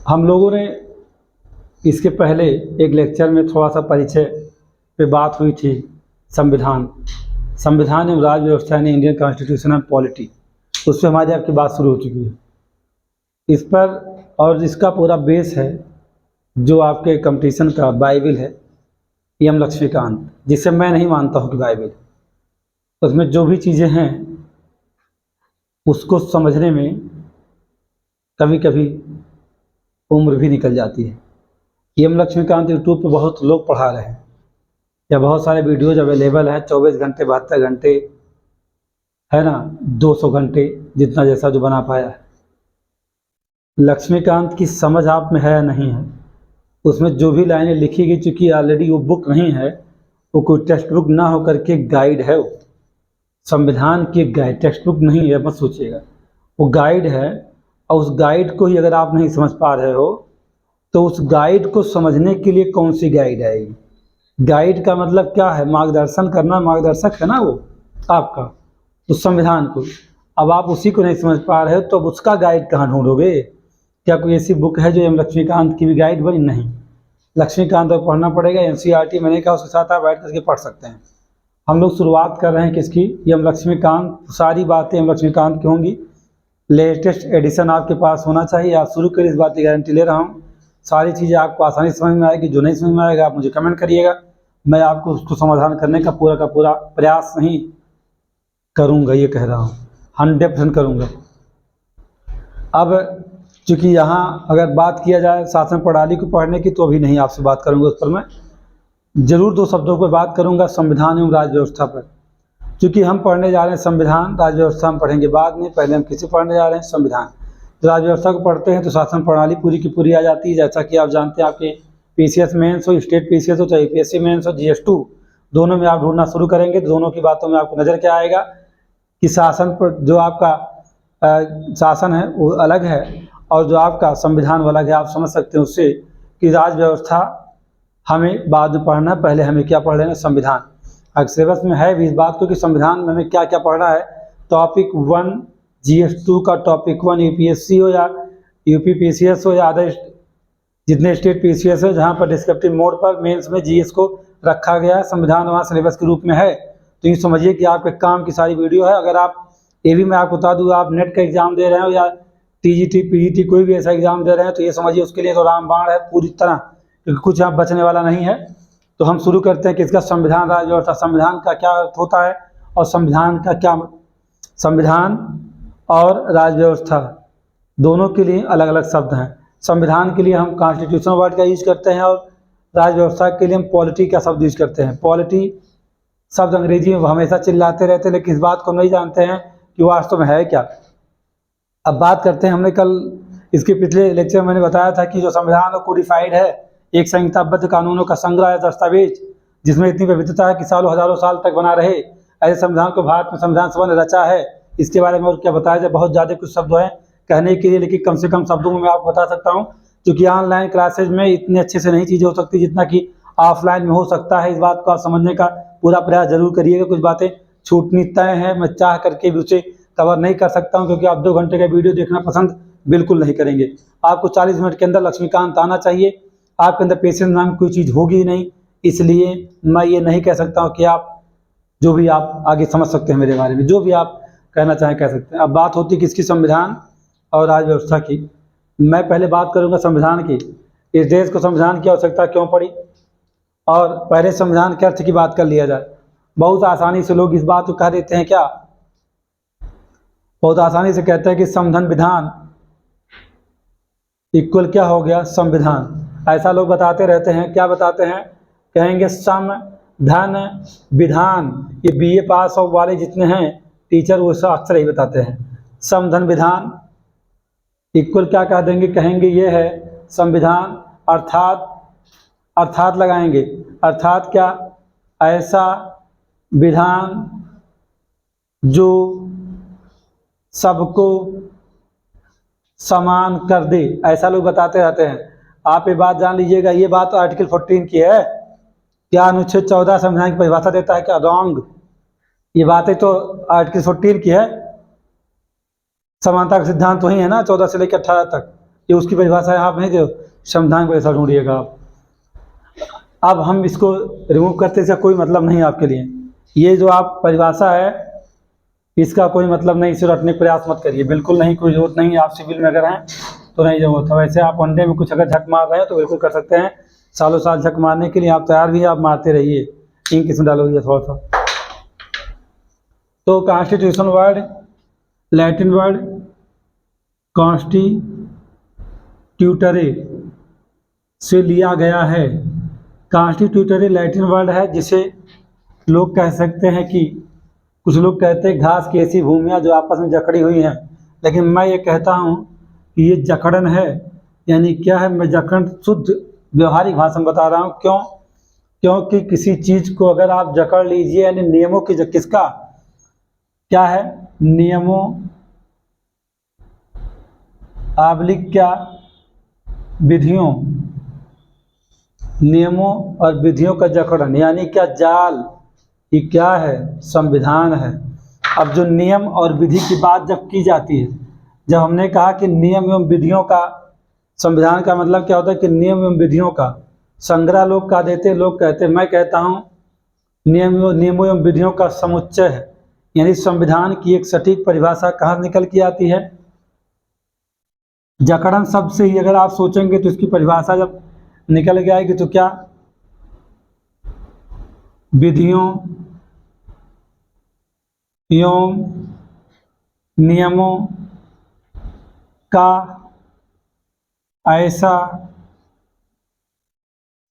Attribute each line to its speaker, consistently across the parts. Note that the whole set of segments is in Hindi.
Speaker 1: हम लोगों ने इसके पहले एक लेक्चर में थोड़ा सा परिचय पे बात हुई थी। संविधान एवं राज्य व्यवस्था यानी इंडियन कॉन्स्टिट्यूशन एंड पॉलिटी, उस पर हमारी आपकी बात शुरू हो चुकी है। इस पर और इसका पूरा बेस है जो आपके कंपटीशन का बाइबल है एम लक्ष्मीकांत, जिसे मैं नहीं मानता हूँ कि बाइबल, उसमें जो भी चीज़ें हैं उसको समझने में कभी कभी उम्र भी निकल जाती है। एम लक्ष्मीकांत यूट्यूब पे बहुत लोग पढ़ा रहे हैं या बहुत सारे वीडियोज अवेलेबल हैं, 24 घंटे 72 घंटे है ना, 200 घंटे जितना जैसा जो बना पाया है। लक्ष्मीकांत की समझ आप में है या नहीं है, उसमें जो भी लाइनें लिखी गई, चूँकि ऑलरेडी वो बुक नहीं है, वो कोई टेक्स्ट बुक ना होकर के गाइड है। वो संविधान की गाइड, टेक्स्ट बुक नहीं है, मत सोचिएगा, वो गाइड है। और उस गाइड को ही अगर आप नहीं समझ पा रहे हो तो उस गाइड को समझने के लिए कौन सी गाइड आएगी? गाइड का मतलब क्या है? मार्गदर्शन करना, मार्गदर्शक है ना वो आपका, उस संविधान को। अब आप उसी को नहीं समझ पा रहे हो तो अब उसका गाइड कहाँ ढूंढोगे? क्या कोई ऐसी बुक है जो एम लक्ष्मीकांत की भी गाइड बनी? नहीं, लक्ष्मीकांत को पढ़ना पड़ेगा। एनसीईआरटी मैंने कहा उसके साथ आप बैठ करके पढ़ सकते हैं। हम लोग शुरुआत कर रहे हैं किसकी? एम लक्ष्मीकांत। सारी बातें एम लक्ष्मीकांत की होंगी। लेटेस्ट एडिशन आपके पास होना चाहिए। आप शुरू करिए, इस बात की गारंटी ले रहा हूँ। सारी चीज़ें आपको आसानी से समझ में आएगी। जो नहीं समझ में आएगा आप मुझे कमेंट करिएगा, मैं आपको उसको समाधान करने का पूरा प्रयास नहीं करूँगा, ये कह रहा हूँ, 100% करूँगा। अब चूँकि यहाँ अगर बात किया जाए शासन प्रणाली को पढ़ने की, तो अभी नहीं आपसे बात करूँगा उस पर। मैं जरूर 2 शब्दों पर बात करूँगा, संविधान एवं राज्य व्यवस्था पर। चूँकि हम पढ़ने जा रहे हैं संविधान, राज्य व्यवस्था हम पढ़ेंगे बाद में। पहले हम किसे पढ़ने जा रहे हैं? संविधान। तो राज्य व्यवस्था को पढ़ते हैं तो शासन प्रणाली पूरी की पूरी आ जाती है। जैसा कि आप जानते हैं, आपके पीसीएस मेंस हो, स्टेट पीसीएस हो, चाहे यूपीएससी मेंस हो, जीएस2, दोनों में आप ढूंढना शुरू करेंगे तो दोनों की बातों में आपको नज़र क्या आएगा कि शासन पर जो आपका शासन है वो अलग है और जो आपका संविधान वो अलग है। आप समझ सकते हैं उससे कि राज्य व्यवस्था हमें बाद में पढ़ना, पहले हमें क्या पढ़ लेना? संविधान। अगर सिलेबस में है भी इस बात को कि संविधान में हमें क्या क्या पढ़ना है। टॉपिक 1 जीएस2 का, टॉपिक 1 यूपीएससी हो या यूपी पीसीएस हो या अदर जितने स्टेट पीसीएस है, जहाँ पर डिस्क्रिप्टिव मोड पर मेंस में जीएस को रखा गया है, संविधान वहाँ सिलेबस के रूप में है। तो ये समझिए कि आपके काम की सारी वीडियो है। अगर आप ये भी मैं आपको बता दूँ, आप नेट का एग्जाम दे रहे हो या टीजीटी पीजीटी कोई भी ऐसा एग्जाम दे रहे हैं, तो ये समझिए उसके लिए तो रामबाण है पूरी तरह, क्योंकि कुछ यहाँ बचने वाला नहीं है। तो हम शुरू करते हैं कि इसका संविधान, राज्य व्यवस्था। संविधान का क्या अर्थ होता है और संविधान का क्या, संविधान और राज्य व्यवस्था दोनों के लिए अलग अलग शब्द हैं। संविधान के लिए हम कॉन्स्टिट्यूशन वर्ड का यूज करते हैं और राज्य व्यवस्था के लिए हम पॉलिटी का शब्द यूज करते हैं। पॉलिटी शब्द अंग्रेजी में हमेशा चिल्लाते रहते हैं, लेकिन इस बात को नहीं जानते हैं कि वास्तव में है क्या। अब बात करते हैं, हमने कल इसके पिछले लेक्चर में मैंने बताया था कि जो संविधान कोडिफाइड है, एक संहिताबद्ध कानूनों का संग्रह है, दस्तावेज, जिसमें इतनी विविधता है कि सालों हजारों साल तक बना रहे। ऐसे संविधान को भारत में संविधान सभा ने रचा है। इसके बारे में और क्या बताया जाए, बहुत ज़्यादा कुछ शब्द हैं कहने के लिए, लेकिन कम से कम शब्दों में मैं आपको बता सकता हूँ। क्योंकि ऑनलाइन क्लासेज में इतने अच्छे से नहीं चीज़ें हो सकती जितना कि ऑफलाइन में हो सकता है। इस बात को आप समझने का पूरा प्रयास जरूर करिएगा। कुछ बातें छूटनी तय हैं, मैं चाह करके भी उसे कवर नहीं कर सकता हूँ, क्योंकि आप 2 घंटे का वीडियो देखना पसंद बिल्कुल नहीं करेंगे। आपको 40 मिनट के अंदर लक्ष्मीकांत आना चाहिए। आपके अंदर पेशेंस नाम की कोई चीज़ होगी नहीं, इसलिए मैं ये नहीं कह सकता हूँ कि आप जो भी आप आगे समझ सकते हैं मेरे बारे में, जो भी आप कहना चाहें कह सकते हैं। अब बात होती है किसकी? संविधान और राज्य व्यवस्था की। मैं पहले बात करूंगा संविधान की। इस देश को संविधान की आवश्यकता क्यों पड़ी, और पहले संविधान के अर्थ की बात कर लिया जाए। बहुत आसानी से लोग इस बात को कह देते हैं, क्या बहुत आसानी से कहते हैं कि समधन विधान इक्वल क्या हो गया? संविधान। ऐसा लोग बताते रहते हैं। क्या बताते हैं? कहेंगे सम धन विधान। ये बीए पास वाले जितने हैं टीचर, वो सब अक्सर यही बताते हैं, सम धन विधान इक्वल क्या कह देंगे? कहेंगे ये है संविधान। अर्थात लगाएंगे, अर्थात क्या? ऐसा विधान जो सबको समान कर दे, ऐसा लोग बताते रहते हैं। आप ये बात जान लीजिएगा, ये बात आर्टिकल 14 की है। क्या अनुच्छेद 14 संविधान की परिभाषा देता है? क्या रॉन्ग? ये बातें तो आर्टिकल 14 की है। समानता का सिद्धांत वही है ना, 14 से लेकर 18 तक। ये उसकी परिभाषा है, आप नहीं जो संविधान की परिभाषा ढूंढिएगा आप। अब हम इसको रिमूव करते इसका कोई मतलब नहीं आपके लिए। ये जो आप परिभाषा है इसका कोई मतलब नहीं, इसे रटने का प्रयास मत करिए, बिल्कुल नहीं, कोई जरूरत नहीं है। आप सिविल में अगर हैं तो नहीं जरूरत है। वैसे आप वनडे में कुछ अगर झक मार रहे हैं तो बिल्कुल कर सकते हैं, सालों साल झक मारने के लिए आप तैयार भी हैं, आप मारते रहिए। इंक इसमें डालोगे थोड़ा सा। तो कॉन्स्टिट्यूशन वर्ड लैटिन वर्ड कॉन्स्टिट्यूटरे से लिया गया है। कॉन्स्टिट्यूटरी लैटिन वर्ड है जिसे लोग कह सकते हैं कि कुछ लोग कहते हैं घास की ऐसी भूमियाँ जो आपस में जकड़ी हुई हैं, लेकिन मैं ये कहता हूँ कि ये जकड़न है। यानी क्या है, मैं जकड़न शुद्ध व्यवहारिक भाषा में बता रहा हूँ। क्यों? क्योंकि किसी चीज़ को अगर आप जकड़ लीजिए, यानी नियमों की किसका क्या है, नियमों आबलिक क्या विधियों, नियमों और विधियों का जकड़न, यानी क्या जाल, ये क्या है, संविधान है। अब जो नियम और विधि की बात जब की जाती है, जब हमने कहा कि नियम एवं विधियों का, संविधान का मतलब क्या होता है कि नियम एवं विधियों का संग्रह लोग कह देते हैं, लोग कहते हैं, मैं कहता हूँ नियमों एवं विधियों का समुच्चय है। यानी संविधान की एक सटीक परिभाषा कहाँ निकल के आती है, जकड़न शब्द से ही अगर आप सोचेंगे तो इसकी परिभाषा जब निकल के आएगी तो क्या, विधियों एवं नियमों का ऐसा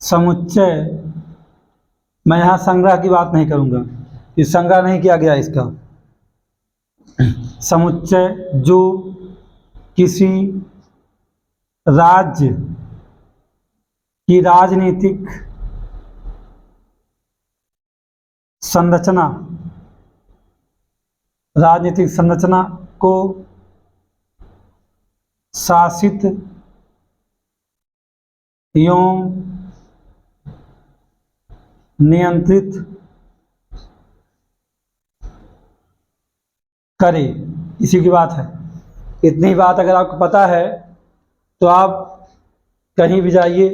Speaker 1: समुच्चय। मैं यहाँ संग्रह की बात नहीं करूँगा, ये संग्रह नहीं किया गया इसका, समुच्चय जो किसी राज्य की राजनीतिक संरचना को शासित एवं नियंत्रित करे, इसी की बात है। इतनी बात अगर आपको पता है तो आप कहीं भी जाइए,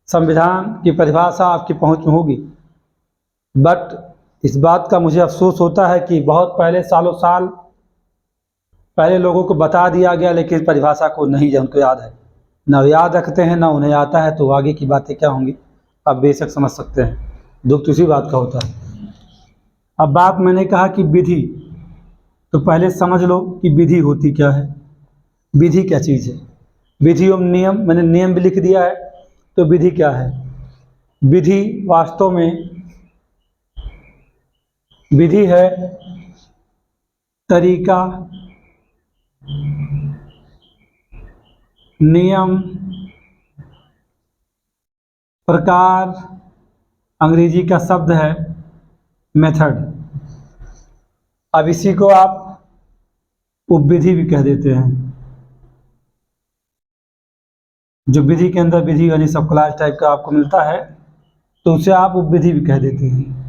Speaker 1: संविधान की परिभाषा आपकी पहुंच में होगी। बट इस बात का मुझे अफसोस होता है कि बहुत पहले, सालों साल पहले लोगों को बता दिया गया, लेकिन परिभाषा को नहीं उनको याद है, ना याद रखते हैं, ना उन्हें आता है, तो आगे की बातें क्या होंगी आप बेशक समझ सकते हैं। दुख तो इसी बात का होता है। अब बात मैंने कहा कि विधि, तो पहले समझ लो कि विधि होती क्या है, विधि क्या चीज़ है। विधि एवं नियम, मैंने नियम भी लिख दिया है, तो विधि क्या है। विधि वास्तव में, विधि है तरीका, नियम, प्रकार, अंग्रेजी का शब्द है मेथड। अब इसी को आप उपविधि भी कह देते हैं। जो विधि के अंदर विधि यानी सब क्लास टाइप का आपको मिलता है, तो उसे आप उपविधि भी कह देते हैं।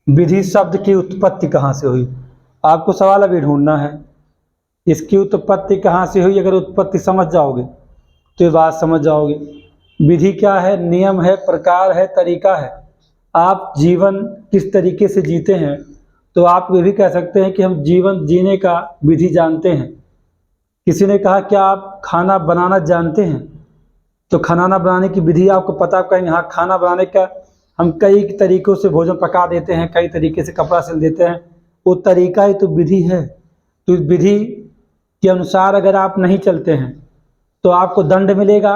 Speaker 1: विधि शब्द की उत्पत्ति कहाँ से हुई, आपको सवाल अभी ढूंढना है, इसकी उत्पत्ति कहाँ से हुई। अगर उत्पत्ति समझ जाओगे तो ये बात समझ जाओगे। विधि क्या है, नियम है, प्रकार है, तरीका है। आप जीवन किस तरीके से जीते हैं, तो आप ये भी कह सकते हैं कि हम जीवन जीने का विधि जानते हैं। किसी ने कहा क्या आप खाना बनाना जानते हैं, तो खाना बनाने की विधि आपको पता, कहेंगे हाँ खाना बनाने का हम कई तरीक़ों से भोजन पका देते हैं, कई तरीके से कपड़ा सिल देते हैं, वो तरीका ही तो विधि है। तो इस विधि के अनुसार अगर आप नहीं चलते हैं तो आपको दंड मिलेगा,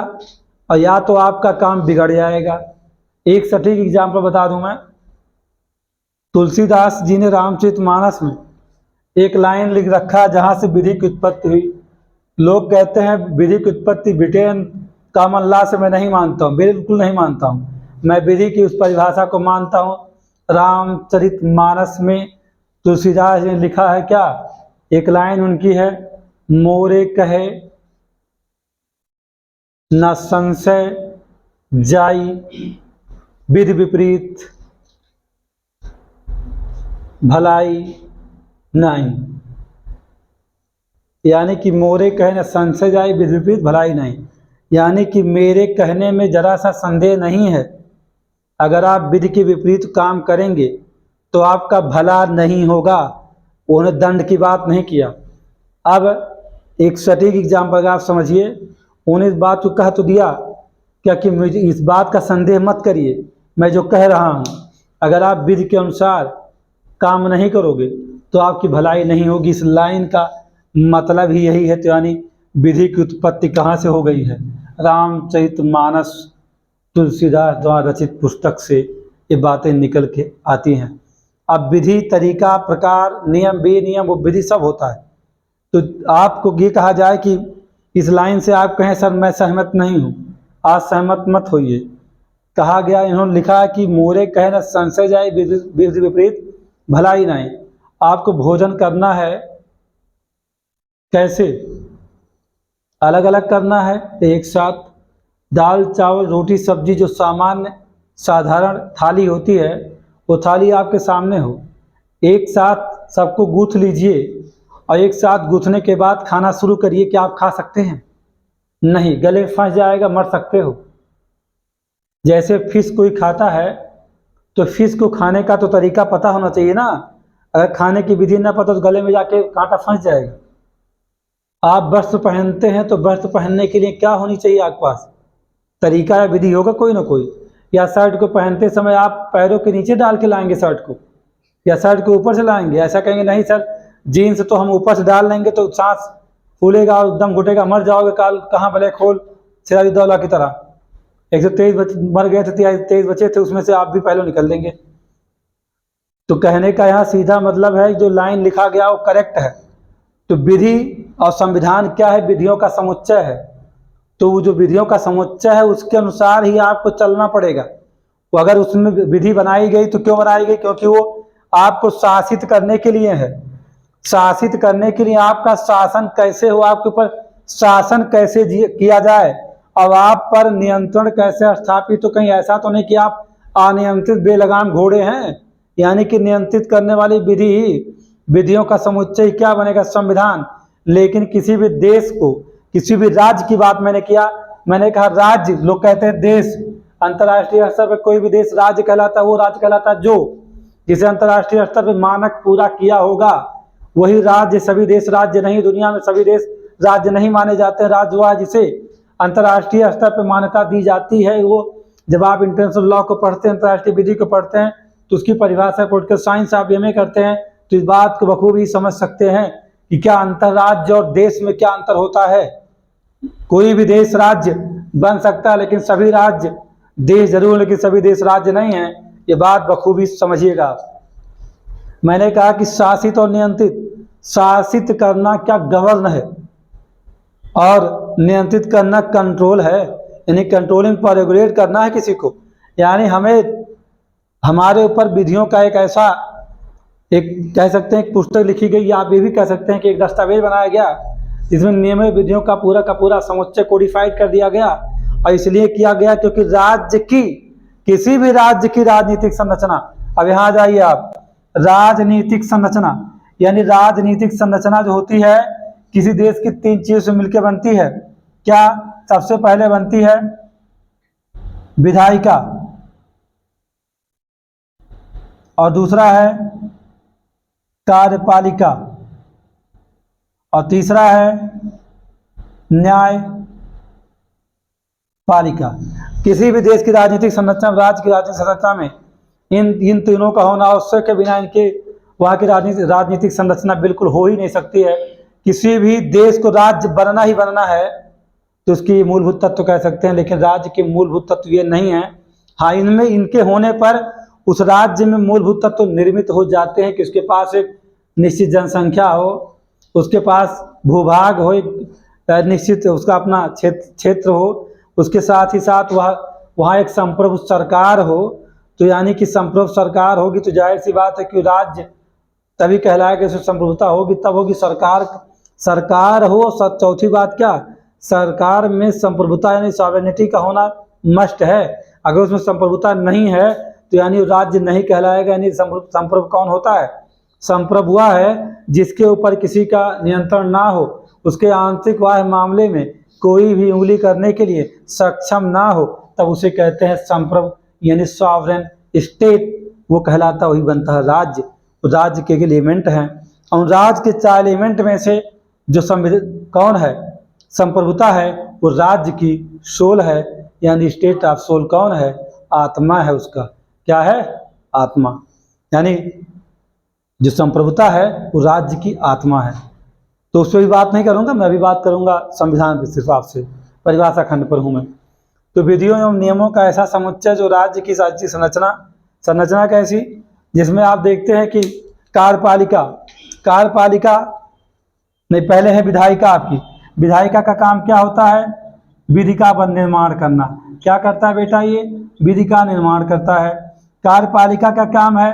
Speaker 1: और या तो आपका काम बिगड़ जाएगा। एक सटीक एग्जाम्पल बता दूं मैं, तुलसीदास जी ने रामचरितमानस में एक लाइन लिख रखा जहाँ से विधि की उत्पत्ति हुई। लोग कहते हैं विधि की उत्पत्ति ब्रिटेन कॉमन लॉ से मैं नहीं मानता हूँ, बिल्कुल नहीं मानता हूँ। मैं विधि की उस परिभाषा को मानता हूँ। रामचरितमानस में तुलसीदास ने लिखा है क्या, एक लाइन उनकी है, मोरे कहे न संशय जाई विधि विपरीत भलाई नहीं। यानी कि मोरे कहने संशय जाए विधि विपरीत भलाई नहीं, यानी कि मेरे कहने में जरा सा संदेह नहीं है, अगर आप विधि के विपरीत काम करेंगे तो आपका भला नहीं होगा। उन्होंने दंड की बात नहीं किया। अब एक सटीक एग्जाम्पल आप समझिए, उन्होंने इस बात को कह तो दिया क्या कि मुझे इस बात का संदेह मत करिए, मैं जो कह रहा हूँ अगर आप विधि के अनुसार काम नहीं करोगे तो आपकी भलाई नहीं होगी। इस लाइन का मतलब ही यही है। तो यानी विधि की उत्पत्ति कहाँ से हो गई है? रामचरितमानस तुलसीदास द्वारा रचित पुस्तक से ये बातें निकल के आती हैं। अब विधि, तरीका, प्रकार, नियम, बेनियम, वो विधि सब होता है। तो आपको ये कहा जाए कि इस लाइन से आप कहें सर मैं सहमत नहीं हूँ, आज सहमत मत होइए। कहा गया, इन्होंने लिखा है कि मोरे कहे न संशय जाए विधि विपरीत भलाई नहीं। आपको भोजन करना है कैसे? अलग अलग करना है, एक साथ दाल चावल रोटी सब्जी जो सामान्य साधारण थाली होती है वो थाली आपके सामने हो, एक साथ सबको गूँथ लीजिए और एक साथ गूँथने के बाद खाना शुरू करिए। क्या आप खा सकते हैं? नहीं, गले फंस जाएगा, मर सकते हो। जैसे फिश कोई खाता है तो फिश को खाने का तो तरीका पता होना चाहिए ना, अगर खाने की विधि ना पता तो गले में जाके कांटा फंस जाएगा। आप वस्त्र पहनते हैं तो वस्त्र पहनने के लिए क्या होनी चाहिए आपके पास? तरीका या विधि होगा कोई ना कोई। या शर्ट को पहनते समय आप पैरों के नीचे डाल के लाएंगे शर्ट को, या शर्ट को ऊपर से लाएंगे? ऐसा कहेंगे नहीं सर जीन्स तो हम ऊपर से डाल लेंगे तो सांस फूलेगा और एकदम घुटेगा, मर जाओगे, काल कहाँ ब्लैक होल सिराजुद्दौला की तरह। 123 मर गए थे, 23 बचे थे, उसमें से आप भी पहले निकल देंगे। तो कहने का यहाँ सीधा मतलब है जो लाइन लिखा गया वो करेक्ट है। तो विधि और संविधान क्या है? विधियों का समुच्चय है। तो वो जो विधियों का समुच्चय है उसके अनुसार ही आपको चलना पड़ेगा। तो अगर उसमें विधि बनाई गई तो क्यों बनाई गई? क्योंकि वो आपको शासित करने के लिए है। शासित करने के लिए आपका शासन कैसे हो, आपके ऊपर शासन कैसे किया जाए, अब आप पर नियंत्रण कैसे स्थापित। तो कहीं ऐसा तो नहीं कि आप अनियंत्रित बेलगाम घोड़े हैं? यानी कि नियंत्रित करने वाली विधि ही, विधियों का समुच्चय क्या बनेगा? संविधान। लेकिन किसी भी देश को, किसी भी राज्य की बात मैंने किया, मैंने कहा राज्य, लोग कहते हैं देश। अंतर्राष्ट्रीय स्तर पर कोई भी देश राज्य कहलाता है, वो राज्य कहलाता है जो जिसे अंतर्राष्ट्रीय स्तर पर मानक पूरा किया होगा वही राज्य। सभी देश राज्य नहीं, दुनिया में सभी देश राज्य नहीं माने जाते हैं। राज्य वह जिसे अंतर्राष्ट्रीय स्तर पर मान्यता दी जाती है। वो जब आप इंटरनेशनल लॉ को पढ़ते हैं, अंतर्राष्ट्रीय विधि को पढ़ते हैं तो उसकी परिभाषा पॉलिटिकल साइंस आप एमए करते हैं तो इस बात को बखूबी समझ सकते हैं कि क्या अंतर्राज्य और देश में क्या अंतर होता है। कोई भी देश राज्य बन सकता है लेकिन सभी राज्य देश जरूर, लेकिन सभी देश राज्य नहीं है। ये बात बखूबी समझिएगा। मैंने कहा कि शासित और नियंत्रित, शासित करना क्या गवर्न है और नियंत्रित करना कंट्रोल है, यानी कंट्रोलिंग पर रेगुलेट करना है किसी को। यानी हमें हमारे ऊपर विधियों का एक ऐसा, एक कह सकते हैं एक पुस्तक लिखी गई, आप ये भी कह सकते हैं कि एक दस्तावेज बनाया गया जिसमें नियम विधियों का पूरा समुच्चय कोडिफाइड कर दिया गया। और इसलिए किया गया क्योंकि राज्य की, किसी भी राज्य की राजनीतिक संरचना, अब यहाँ जाइए आप, राजनीतिक संरचना, यानी राजनीतिक संरचना जो होती है किसी देश की 3 चीजों से मिलकर बनती है। क्या? सबसे पहले बनती है विधायिका, और दूसरा है कार्यपालिका, और तीसरा है न्यायपालिका। किसी भी देश की राजनीतिक संरचना, राज्य की राजनीतिक संरचना में इन तीनों का होना आवश्यक है। बिना इनके वहाँ की राजनीतिक संरचना बिल्कुल हो ही नहीं सकती है। किसी भी देश को राज्य बनना ही बनना है तो उसकी मूलभूत तत्व कह सकते हैं, लेकिन राज्य के मूलभूत तत्व ये नहीं है। हाँ, इनमें इनके होने पर उस राज्य में मूलभूत तत्व निर्मित हो जाते हैं कि उसके पास एक निश्चित जनसंख्या हो, उसके पास भूभाग हो, एक निश्चित उसका अपना क्षेत्र हो, उसके साथ ही साथ वहाँ एक संप्रभु सरकार हो। तो यानी कि संप्रभु सरकार होगी तो जाहिर सी बात है कि राज्य तभी कहलाएगा, उसमें संप्रभुता होगी तब होगी। सरकार हो। चौथी बात क्या? सरकार में संप्रभुता यानी सॉवरेनिटी का होना मस्ट है। अगर उसमें संप्रभुता नहीं है तो यानी राज्य नहीं कहलाएगा। यानी संप्रभु कौन होता है? संप्रभु वह है जिसके ऊपर किसी का नियंत्रण ना हो, उसके आंतरिक बाह्य मामले में कोई भी उंगली करने के लिए सक्षम ना हो, तब उसे कहते हैं संप्रभु यानी सॉवरेन स्टेट। वो कहलाता वही बनता है राज्य। राज्य के एलिमेंट हैं और राज्य के 4 एलिमेंट में से जो कौन है, संप्रभुता है, वो राज्य की सोल है, यानी स्टेट ऑफ सोल कौन है, आत्मा है। उसका क्या है, आत्मा। यानी जो संप्रभुता है वो राज्य की आत्मा है। तो उस पर भी बात नहीं करूंगा, मैं अभी बात करूंगा संविधान पर, सिर्फ आपसे परिभाषा खंड पर हूं मैं। तो विधियों एवं नियमों का ऐसा समुच्चय जो राज्य की साची संरचना कैसी, जिसमें आप देखते हैं कि कार्यपालिका नहीं, पहले है विधायिका। आपकी विधायिका का काम क्या होता है, विधि का निर्माण करना। क्या करता है बेटा, ये विधि का निर्माण करता है। कार्यपालिका का काम है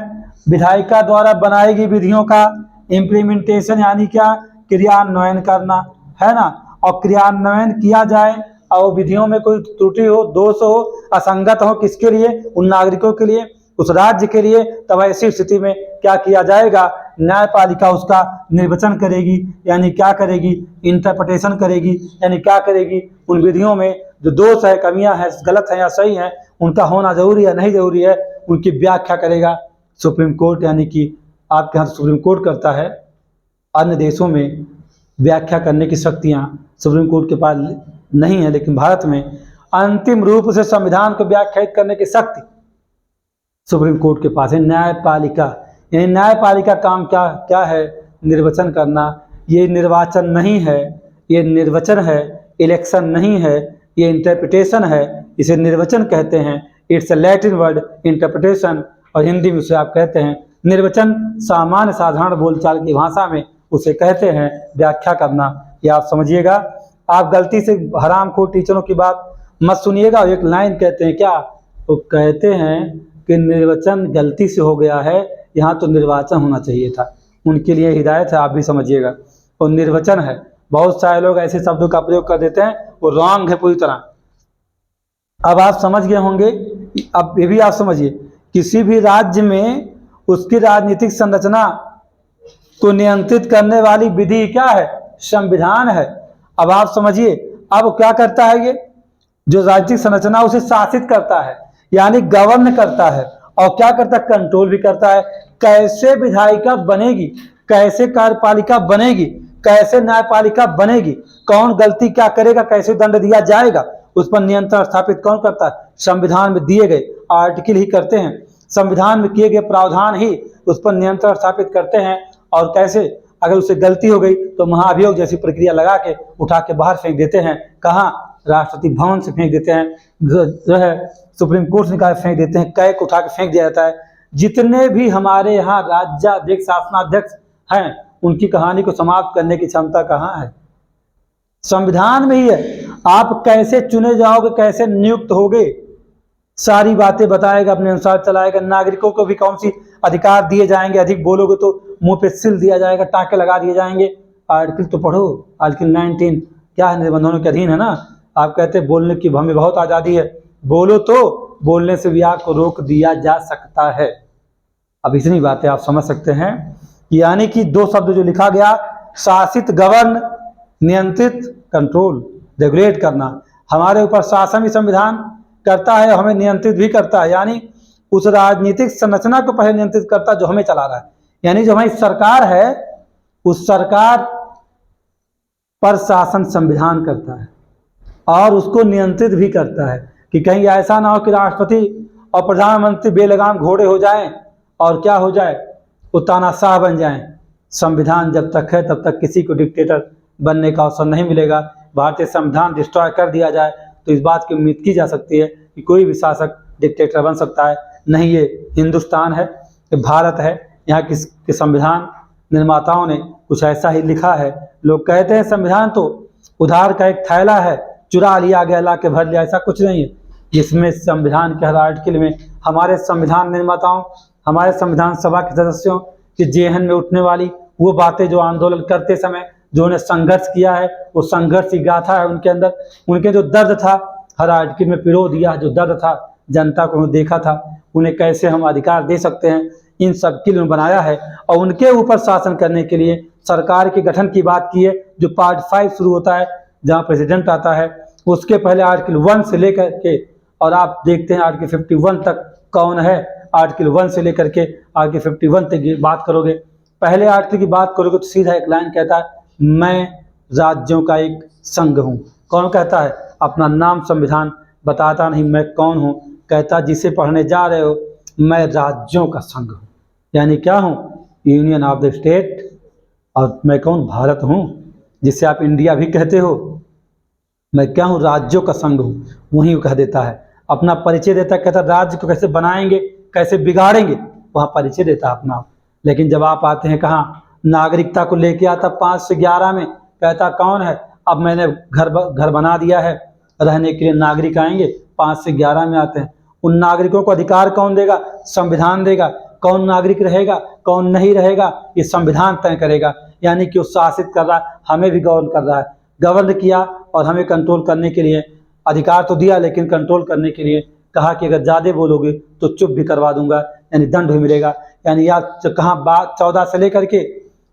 Speaker 1: विधायिका द्वारा बनाई गई विधियों का इम्प्लीमेंटेशन यानी क्या, क्रियान्वयन करना, है ना। और क्रियान्वयन किया जाए और विधियों में कोई त्रुटि हो, दोष हो, असंगत हो, किसके लिए, उन नागरिकों के लिए, उस राज्य के लिए, तब ऐसी स्थिति में क्या किया जाएगा, न्यायपालिका उसका निर्वचन करेगी, यानी क्या करेगी, इंटरप्रिटेशन करेगी, यानी क्या करेगी, उन विधियों में जो दोष है, कमियां हैं, गलत है या सही है, उनका होना जरूरी है नहीं जरूरी है, उनकी व्याख्या करेगा सुप्रीम कोर्ट। यानी कि आपके यहाँ सुप्रीम कोर्ट करता है, अन्य देशों में व्याख्या करने की शक्तियाँ सुप्रीम कोर्ट के पास नहीं है, लेकिन भारत में अंतिम रूप से संविधान को व्याख्यायित करने की शक्ति सुप्रीम कोर्ट के पास है। न्यायपालिका, यानी न्यायपालिका काम क्या है, निर्वचन करना। ये निर्वाचन नहीं है, ये निर्वचन है, इलेक्शन नहीं है, ये इंटरप्रिटेशन है, इसे निर्वचन कहते हैं। It's a Latin word interpretation, और हिंदी में उसे आप कहते हैं निर्वचन। सामान्य साधारण बोलचाल की भाषा में उसे कहते हैं व्याख्या करना। ये आप समझिएगा। आप गलती से हरामखोर टीचरों की बात मत सुनिएगा। एक लाइन कहते हैं क्या, वो कहते हैं कि निर्वचन गलती से हो गया है, यहाँ तो निर्वाचन होना चाहिए था। उनके लिए हिदायत है, आप भी समझिएगा। और निर्वचन है, बहुत सारे लोग ऐसे शब्दों का प्रयोग कर देते हैं, वो रॉन्ग है पूरी तरह। अब आप समझ गए होंगे। अब ये भी आप समझिए, किसी भी राज्य में उसकी राजनीतिक संरचना को नियंत्रित करने वाली विधि क्या है, संविधान है। अब आप समझिए, अब क्या करता है ये जो राजनीतिक संरचना, उसे शासित करता है, यानी गवर्न करता है। और क्या करता है, कंट्रोल भी करता है। कैसे विधायिका बनेगी, कैसे कार्यपालिका बनेगी, कैसे न्यायपालिका बनेगी, कौन गलती क्या करेगा, कैसे दंड दिया जाएगा, उस पर नियंत्रण स्थापित कौन करता है, संविधान में दिए गए आर्टिकल ही करते हैं। संविधान में किए गए प्रावधान ही उस पर नियंत्रण स्थापित करते हैं। और कैसे, अगर उससे गलती हो गई तो महाभियोग जैसी प्रक्रिया लगा के उठा के बाहर फेंक देते हैं। कहाँ, राष्ट्रपति भवन से फेंक देते हैं, जो है सुप्रीम कोर्ट से निकाल फेंक देते हैं, कैग उठा के फेंक दिया जाता है। जितने भी हमारे यहाँ राज्याध्यक्ष, शासनाध्यक्ष हैं, उनकी कहानी को समाप्त करने की क्षमता कहाँ है, संविधान में ही है। आप कैसे चुने जाओगे, कैसे नियुक्त होगे, सारी बातें बताएगा, अपने अनुसार चलाएगा। नागरिकों को भी कौन सी अधिकार दिए जाएंगे, अधिक बोलोगे तो मुंह पे सिल दिया जाएगा, टाँके लगा दिए जाएंगे। आर्टिकल तो पढ़ो, आर्टिकल 19 क्या है, निबंधनों के अधीन है ना। आप कहते हैं बोलने की हमें बहुत आज़ादी है, बोलो तो बोलने से भी आपको रोक दिया जा सकता है। अब इतनी बातें आप समझ सकते हैं। यानी कि 2 शब्द जो लिखा गया, शासित गवर्न, नियंत्रित कंट्रोल, रेगुलेट करना। हमारे ऊपर शासन भी संविधान करता है, हमें नियंत्रित भी करता है। यानी उस राजनीतिक संरचना को पहले नियंत्रित करता है जो हमें चला रहा है। यानी जो हमारी सरकार है, उस सरकार पर शासन संविधान करता है और उसको नियंत्रित भी करता है कि कहीं ऐसा ना हो कि राष्ट्रपति और प्रधानमंत्री बेलगाम घोड़े हो जाएं और क्या हो जाए, वो तानाशाह बन जाएं। संविधान जब तक है तब तक किसी को डिक्टेटर बनने का अवसर नहीं मिलेगा। भारतीय संविधान डिस्ट्रॉय कर दिया जाए तो इस बात की उम्मीद की जा सकती है कि कोई भी शासक डिक्टेटर बन सकता है। नहीं, ये हिंदुस्तान है, ये भारत है, यहाँ के संविधान निर्माताओं ने कुछ ऐसा ही लिखा है। लोग कहते हैं संविधान तो उधार का एक थैला है, चुरा लिया गया, ला के भर लिया, ऐसा कुछ नहीं है। इसमें संविधान के हर आर्टिकल में हमारे संविधान निर्माताओं, हमारे संविधान सभा के सदस्यों के जेहन में उठने वाली वो बातें, जो आंदोलन करते समय जो उन्हें संघर्ष किया है, वो संघर्ष की गाथा है उनके अंदर। उनके जो दर्द था हर आर्टिकल में पिरो दिया, जो दर्द था जनता को देखा था, उन्हें कैसे हम अधिकार दे सकते हैं, इन सब के लिए बनाया है और उनके ऊपर शासन करने के लिए सरकार के गठन की बात की है, जो पार्ट 5 शुरू होता है जहां प्रेसिडेंट आता है। उसके पहले आर्टिकल 1 से लेकर के और आप देखते हैं आर्टिकल 51 तक कौन है। आर्टिकल 1 से लेकर के आर्टिकल 51 तक की बात करोगे, पहले आर्टिकल की बात करोगे तो सीधा एक लाइन कहता है, मैं राज्यों का एक संघ हूँ। कौन कहता है? अपना नाम संविधान बताता नहीं मैं कौन हूँ, कहता जिसे पढ़ने जा रहे हो मैं राज्यों का संघ हूँ। यानी क्या हूँ? Union of the state. और मैं कौन? भारत हूँ, जिसे आप इंडिया भी कहते हो। मैं क्या हूँ? राज्यों का संघ हूँ। वहीं वो कह देता है, अपना परिचय देता है, कहता राज्य को कैसे बनाएंगे, कैसे बिगाड़ेंगे, वहाँ परिचय देता है अपना। लेकिन जब आप आते हैं कहाँ, नागरिकता को लेके आता 5 से 11 में, कहता कौन है? अब मैंने घर बना दिया है, रहने के लिए नागरिक आएंगे। 5 से 11 में आते हैं, उन नागरिकों को अधिकार कौन देगा? संविधान देगा। कौन नागरिक रहेगा, कौन नहीं रहेगा, ये संविधान तय करेगा। यानी कि वो शासित कर रहा है, हमें भी गवर्न कर रहा है। गवर्न किया और हमें कंट्रोल करने के लिए अधिकार तो दिया, लेकिन कंट्रोल करने के लिए कहा कि अगर ज़्यादा बोलोगे तो चुप भी करवा दूंगा, यानी दंड भी मिलेगा। यानी आप कहाँ 14 से लेकर के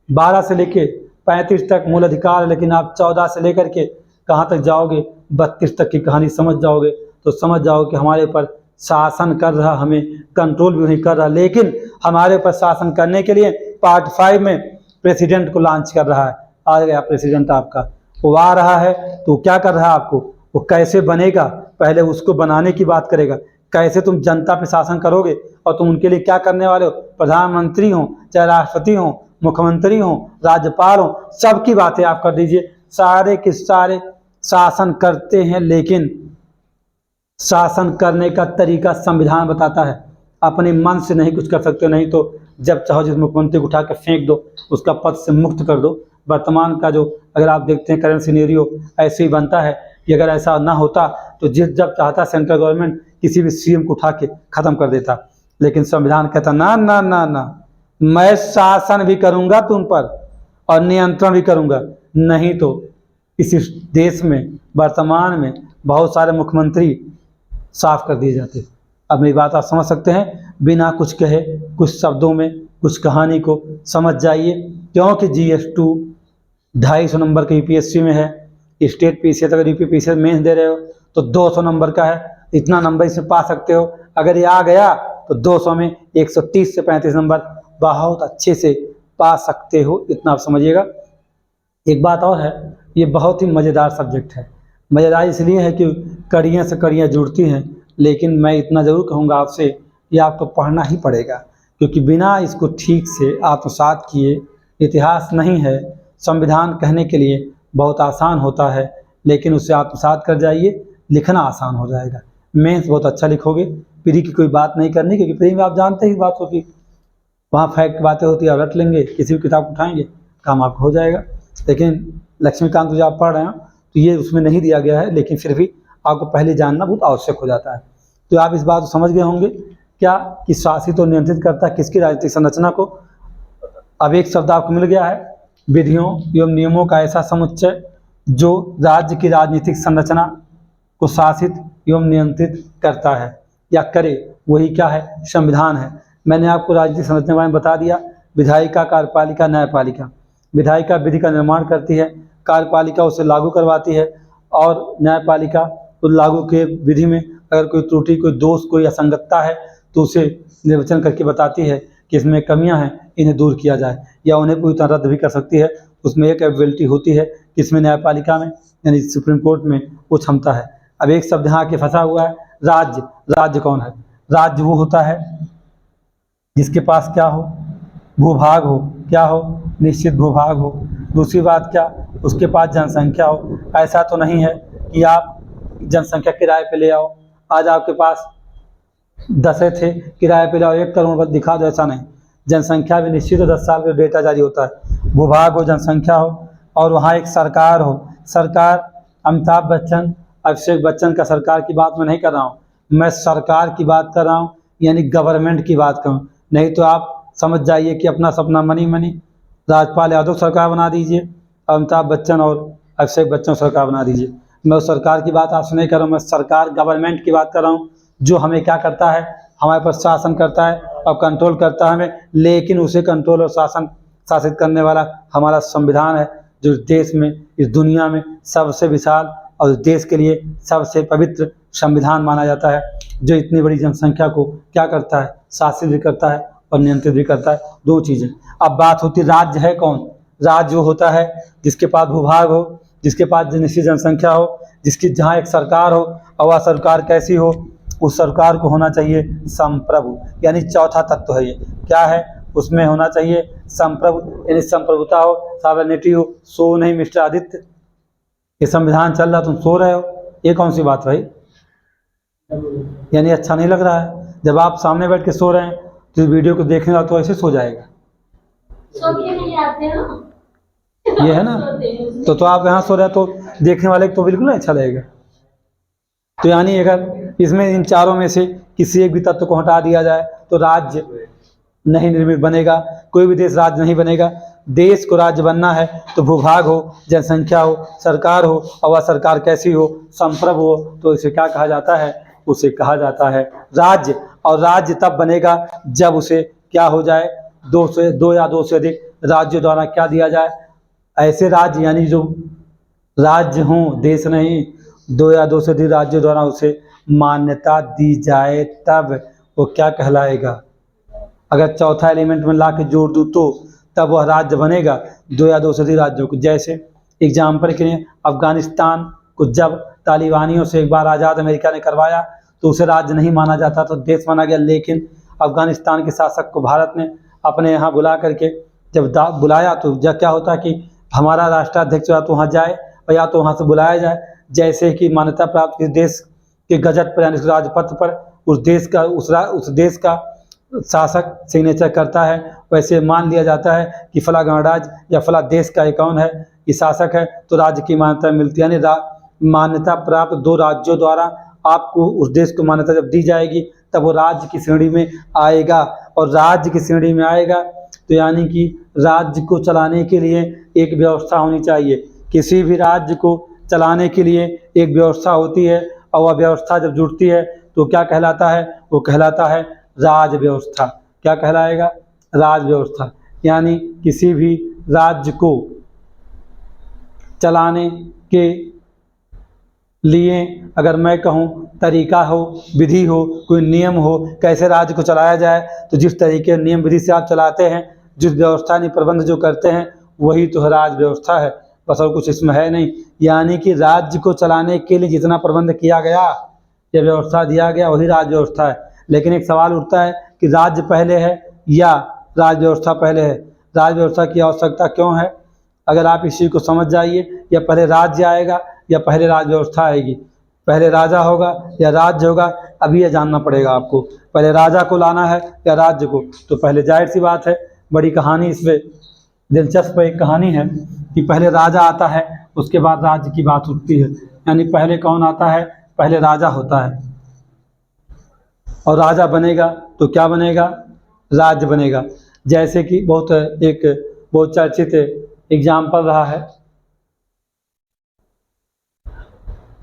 Speaker 1: 12 से लेके 35 तक मूल अधिकार है, लेकिन आप 14 से लेकर के कहाँ तक जाओगे, 32 तक की कहानी समझ जाओगे तो समझ जाओ कि हमारे ऊपर शासन कर रहा, हमें कंट्रोल भी नहीं कर रहा। लेकिन हमारे ऊपर शासन करने के लिए पार्ट 5 में प्रेसिडेंट को लॉन्च कर रहा है। आ गया प्रेसिडेंट आपका, वो आ रहा है तो क्या कर रहा है आपको, वो कैसे बनेगा पहले उसको बनाने की बात करेगा। कैसे तुम जनता पे शासन करोगे और तुम उनके लिए क्या करने वाले हो। प्रधानमंत्री हो, चाहे राष्ट्रपति हो, मुख्यमंत्री हो, राज्यपाल हो, सबकी बातें आप कर दीजिए। सारे के सारे शासन करते हैं, लेकिन शासन करने का तरीका संविधान बताता है। अपने मन से नहीं कुछ कर सकते, नहीं तो जब चाहो जिस मुख्यमंत्री को उठा कर फेंक दो, उसका पद से मुक्त कर दो। वर्तमान का जो अगर आप देखते हैं करंट सिनेरियो ऐसे ही बनता है कि अगर ऐसा ना होता तो जब चाहता सेंट्रल गवर्नमेंट किसी भी सीएम को उठा के खत्म कर देता। लेकिन संविधान कहता ना ना ना ना, मैं शासन भी करूंगा तुम पर और नियंत्रण भी करूंगा। नहीं तो इस देश में वर्तमान में बहुत सारे मुख्यमंत्री साफ कर दिए जाते। अब मेरी बात आप समझ सकते हैं, बिना कुछ कहे कुछ शब्दों में कुछ कहानी को समझ जाइए। क्योंकि GS2 250 नंबर का यूपीएससी में है, स्टेट पीसीएस अगर यूपीपीसीएस मेंस दे रहे हो तो 200 नंबर का है, इतना नंबर इसमें पा सकते हो। अगर ये आ गया तो 200 में 130 से 35 नंबर बहुत अच्छे से पा सकते हो, इतना आप समझिएगा। एक बात और है, ये बहुत ही मज़ेदार सब्जेक्ट है। मज़ेदार इसलिए है कि कड़ियाँ से कड़ियाँ जुड़ती हैं, लेकिन मैं इतना ज़रूर कहूँगा आपसे कि आपको पढ़ना ही पड़ेगा, क्योंकि बिना इसको ठीक से आत्मसात किए इतिहास नहीं है। संविधान कहने के लिए बहुत आसान होता है, लेकिन उसे आत्मसात कर जाइए, लिखना आसान हो जाएगा। मेंस बहुत अच्छा लिखोगे। प्री की कोई बात नहीं करनी, क्योंकि प्री में आप जानते ही बात होगी, वहाँ फैक्ट बातें होती है, आप रट लेंगे, किसी भी किताब उठाएंगे काम आपका हो जाएगा। लेकिन लक्ष्मीकांत जो आप पढ़ रहे हो तो ये उसमें नहीं दिया गया है, लेकिन फिर भी आपको पहले जानना बहुत आवश्यक हो जाता है। तो आप इस बात को समझ गए होंगे क्या कि शासित और नियंत्रित करता है किसकी राजनीतिक संरचना को। अब एक शब्द आपको मिल गया है, विधियों एवं नियमों का ऐसा समुच्चय जो राज्य की राजनीतिक संरचना को शासित एवं नियंत्रित करता है या करे, वही क्या है? संविधान है। मैंने आपको राजनीतिक संरचना के बारे में बता दिया। विधायिका, कार्यपालिका, न्यायपालिका। विधायिका विधि का निर्माण करती है, कार्यपालिका उसे लागू करवाती है और न्यायपालिका तो लागू के विधि में अगर कोई त्रुटि, कोई दोष, कोई असंगतता है तो उसे निर्वचन करके बताती है कि इसमें कमियां हैं, इन्हें दूर किया जाए, या उन्हें पूरी तरह रद्द भी कर सकती है। उसमें एक एबिलिटी होती है कि इसमें न्यायपालिका में यानी सुप्रीम कोर्ट में वो क्षमता है। अब एक शब्द यहाँ के फंसा हुआ है, राज्य। राज्य कौन है? राज्य वो होता है जिसके पास क्या हो? भूभाग हो। क्या हो? निश्चित भूभाग हो। दूसरी बात क्या? उसके पास जनसंख्या हो। ऐसा तो नहीं है कि आप जनसंख्या किराए पे ले आओ, आज आपके पास 10 थे, किराए पे लाओ 1 करोड़ बस दिखा दो, ऐसा नहीं। जनसंख्या भी निश्चित हो, 10 साल में डेटा जारी होता है। भूभाग हो, जनसंख्या हो, और वहाँ एक सरकार हो। सरकार अमिताभ बच्चन, अभिषेक बच्चन का सरकार की बात मैं नहीं कर रहा हूँ, मैं सरकार की बात कर रहा हूँ, यानी गवर्नमेंट की बात करूँ। नहीं तो आप समझ जाइए कि अपना सपना मनी मनी, राजपाल यादव सरकार बना दीजिए, अमिताभ बच्चन और अभिषेक बच्चन सरकार बना दीजिए। मैं उस सरकार की बात आपसे नहीं कर रहा हूँ, मैं सरकार गवर्नमेंट की बात कर रहा हूँ, जो हमें क्या करता है? हमारे पर शासन करता है और कंट्रोल करता है हमें, लेकिन उसे कंट्रोल और शासित करने वाला हमारा संविधान है, जो इस देश में, इस दुनिया में सबसे विशाल और इस देश के लिए सबसे पवित्र संविधान माना जाता है, जो इतनी बड़ी जनसंख्या को क्या करता है, शासित भी करता है और नियंत्रित भी करता है, दो चीज़ें। अब बात होती है राज्य है कौन? राज्य वो होता है जिसके पास भूभाग हो, जिसके पास निश्चित जनसंख्या हो, जिसकी जहाँ एक सरकार हो, और वह सरकार कैसी हो? उस सरकार को होना चाहिए संप्रभु, यानी चौथा तत्व है ये। क्या है? उसमें होना चाहिए संप्रभु, यानी संप्रभुता हो, सॉवरेनिटी हो। सो नहीं मिस्टर आदित्य, ये संविधान चल रहा तुम सो रहे हो, ये कौन सी बात भाई? यानी अच्छा नहीं लग रहा है। जब आप सामने बैठ के सो रहे हैं तो इस वीडियो को देखने वाला तो ऐसे सो जाएगा।
Speaker 2: सो के नहीं आते ना,
Speaker 1: ये है ना, तो आप यहाँ सो रहे हैं तो देखने वाले को तो बिल्कुल नहीं अच्छा लगेगा। तो यानी अगर इसमें इन चारों में से किसी एक भी तत्व को हटा दिया जाए तो राज्य नहीं निर्मित बनेगा, कोई भी देश राज्य नहीं बनेगा। देश को राज्य बनना है तो भूभाग हो, जनसंख्या हो, सरकार हो, और वह सरकार कैसी हो? संप्रभु हो। तो इसे क्या कहा जाता है? उसे कहा जाता है राज्य। और राज्य तब बनेगा जब उसे क्या हो जाए? दो या दो से अधिक राज्यों द्वारा क्या दिया जाए? ऐसे राज्य, यानी जो राज्य हों, देश नहीं, दो या दो से अधिक राज्यों द्वारा उसे मान्यता दी जाए, तब वो क्या कहलाएगा? अगर चौथा एलिमेंट में ला के जोड़ दूँ तो तब वह राज्य बनेगा, दो या दो से अधिक राज्यों को। जैसे एग्जाम्पल के लिए अफगानिस्तान को जब तालिबानियों से एक बार आज़ाद अमेरिका ने करवाया तो उसे राज्य नहीं माना जाता, तो देश माना गया। लेकिन अफगानिस्तान के शासक को भारत ने अपने यहाँ बुला करके जब बुलाया तो जब क्या होता कि हमारा राष्ट्राध्यक्ष या तो वहाँ जाए और या तो वहाँ से बुलाया जाए। जैसे कि मान्यता प्राप्त इस देश के गजट पर यानी राजपत्र पर उस देश का शासक सिग्नेचर करता है, वैसे मान लिया जाता है कि फला गणराज्य या फला देश का कौन है, ये शासक है, तो राज्य की मान्यता मिलती है। यानी मान्यता प्राप्त दो राज्यों द्वारा आपको उस देश को मान्यता जब दी जाएगी तब वो राज्य की श्रेणी में आएगा। और राज्य की श्रेणी में आएगा तो यानी कि राज्य को चलाने के लिए एक व्यवस्था होनी चाहिए। किसी भी राज्य को चलाने के लिए एक व्यवस्था होती है, और वह व्यवस्था जब जुड़ती है तो क्या कहलाता है? वो कहलाता है राज व्यवस्था। क्या कहलाएगा? राज व्यवस्था। यानी किसी भी राज्य को चलाने के लिए अगर मैं कहूँ तरीका हो, विधि हो, कोई नियम हो, कैसे राज्य को चलाया जाए, तो जिस तरीके नियम विधि से आप चलाते हैं, जिस व्यवस्था ने प्रबंध जो करते हैं, वही तो राज व्यवस्था है, बस और कुछ इसमें है नहीं। यानी कि राज्य को चलाने के लिए जितना प्रबंध किया गया या व्यवस्था दिया गया वही राज व्यवस्था है। लेकिन एक सवाल उठता है कि राज्य पहले है या राज व्यवस्था पहले है? राज व्यवस्था की आवश्यकता क्यों है? अगर आप इसी को समझ जाइए, या पहले राज्य आएगा या पहले राज व्यवस्था आएगी, पहले राजा होगा या राज्य होगा, अभी यह जानना पड़ेगा आपको। पहले राजा को लाना है या राज्य को? तो पहले जाहिर सी बात है, बड़ी कहानी इसमें दिलचस्प एक कहानी है कि पहले राजा आता है, उसके बाद राज्य की बात उठती है। यानी पहले कौन आता है? पहले राजा होता है, और राजा बनेगा तो क्या बनेगा? राज्य बनेगा। जैसे कि बहुत चर्चित एग्जाम्पल रहा है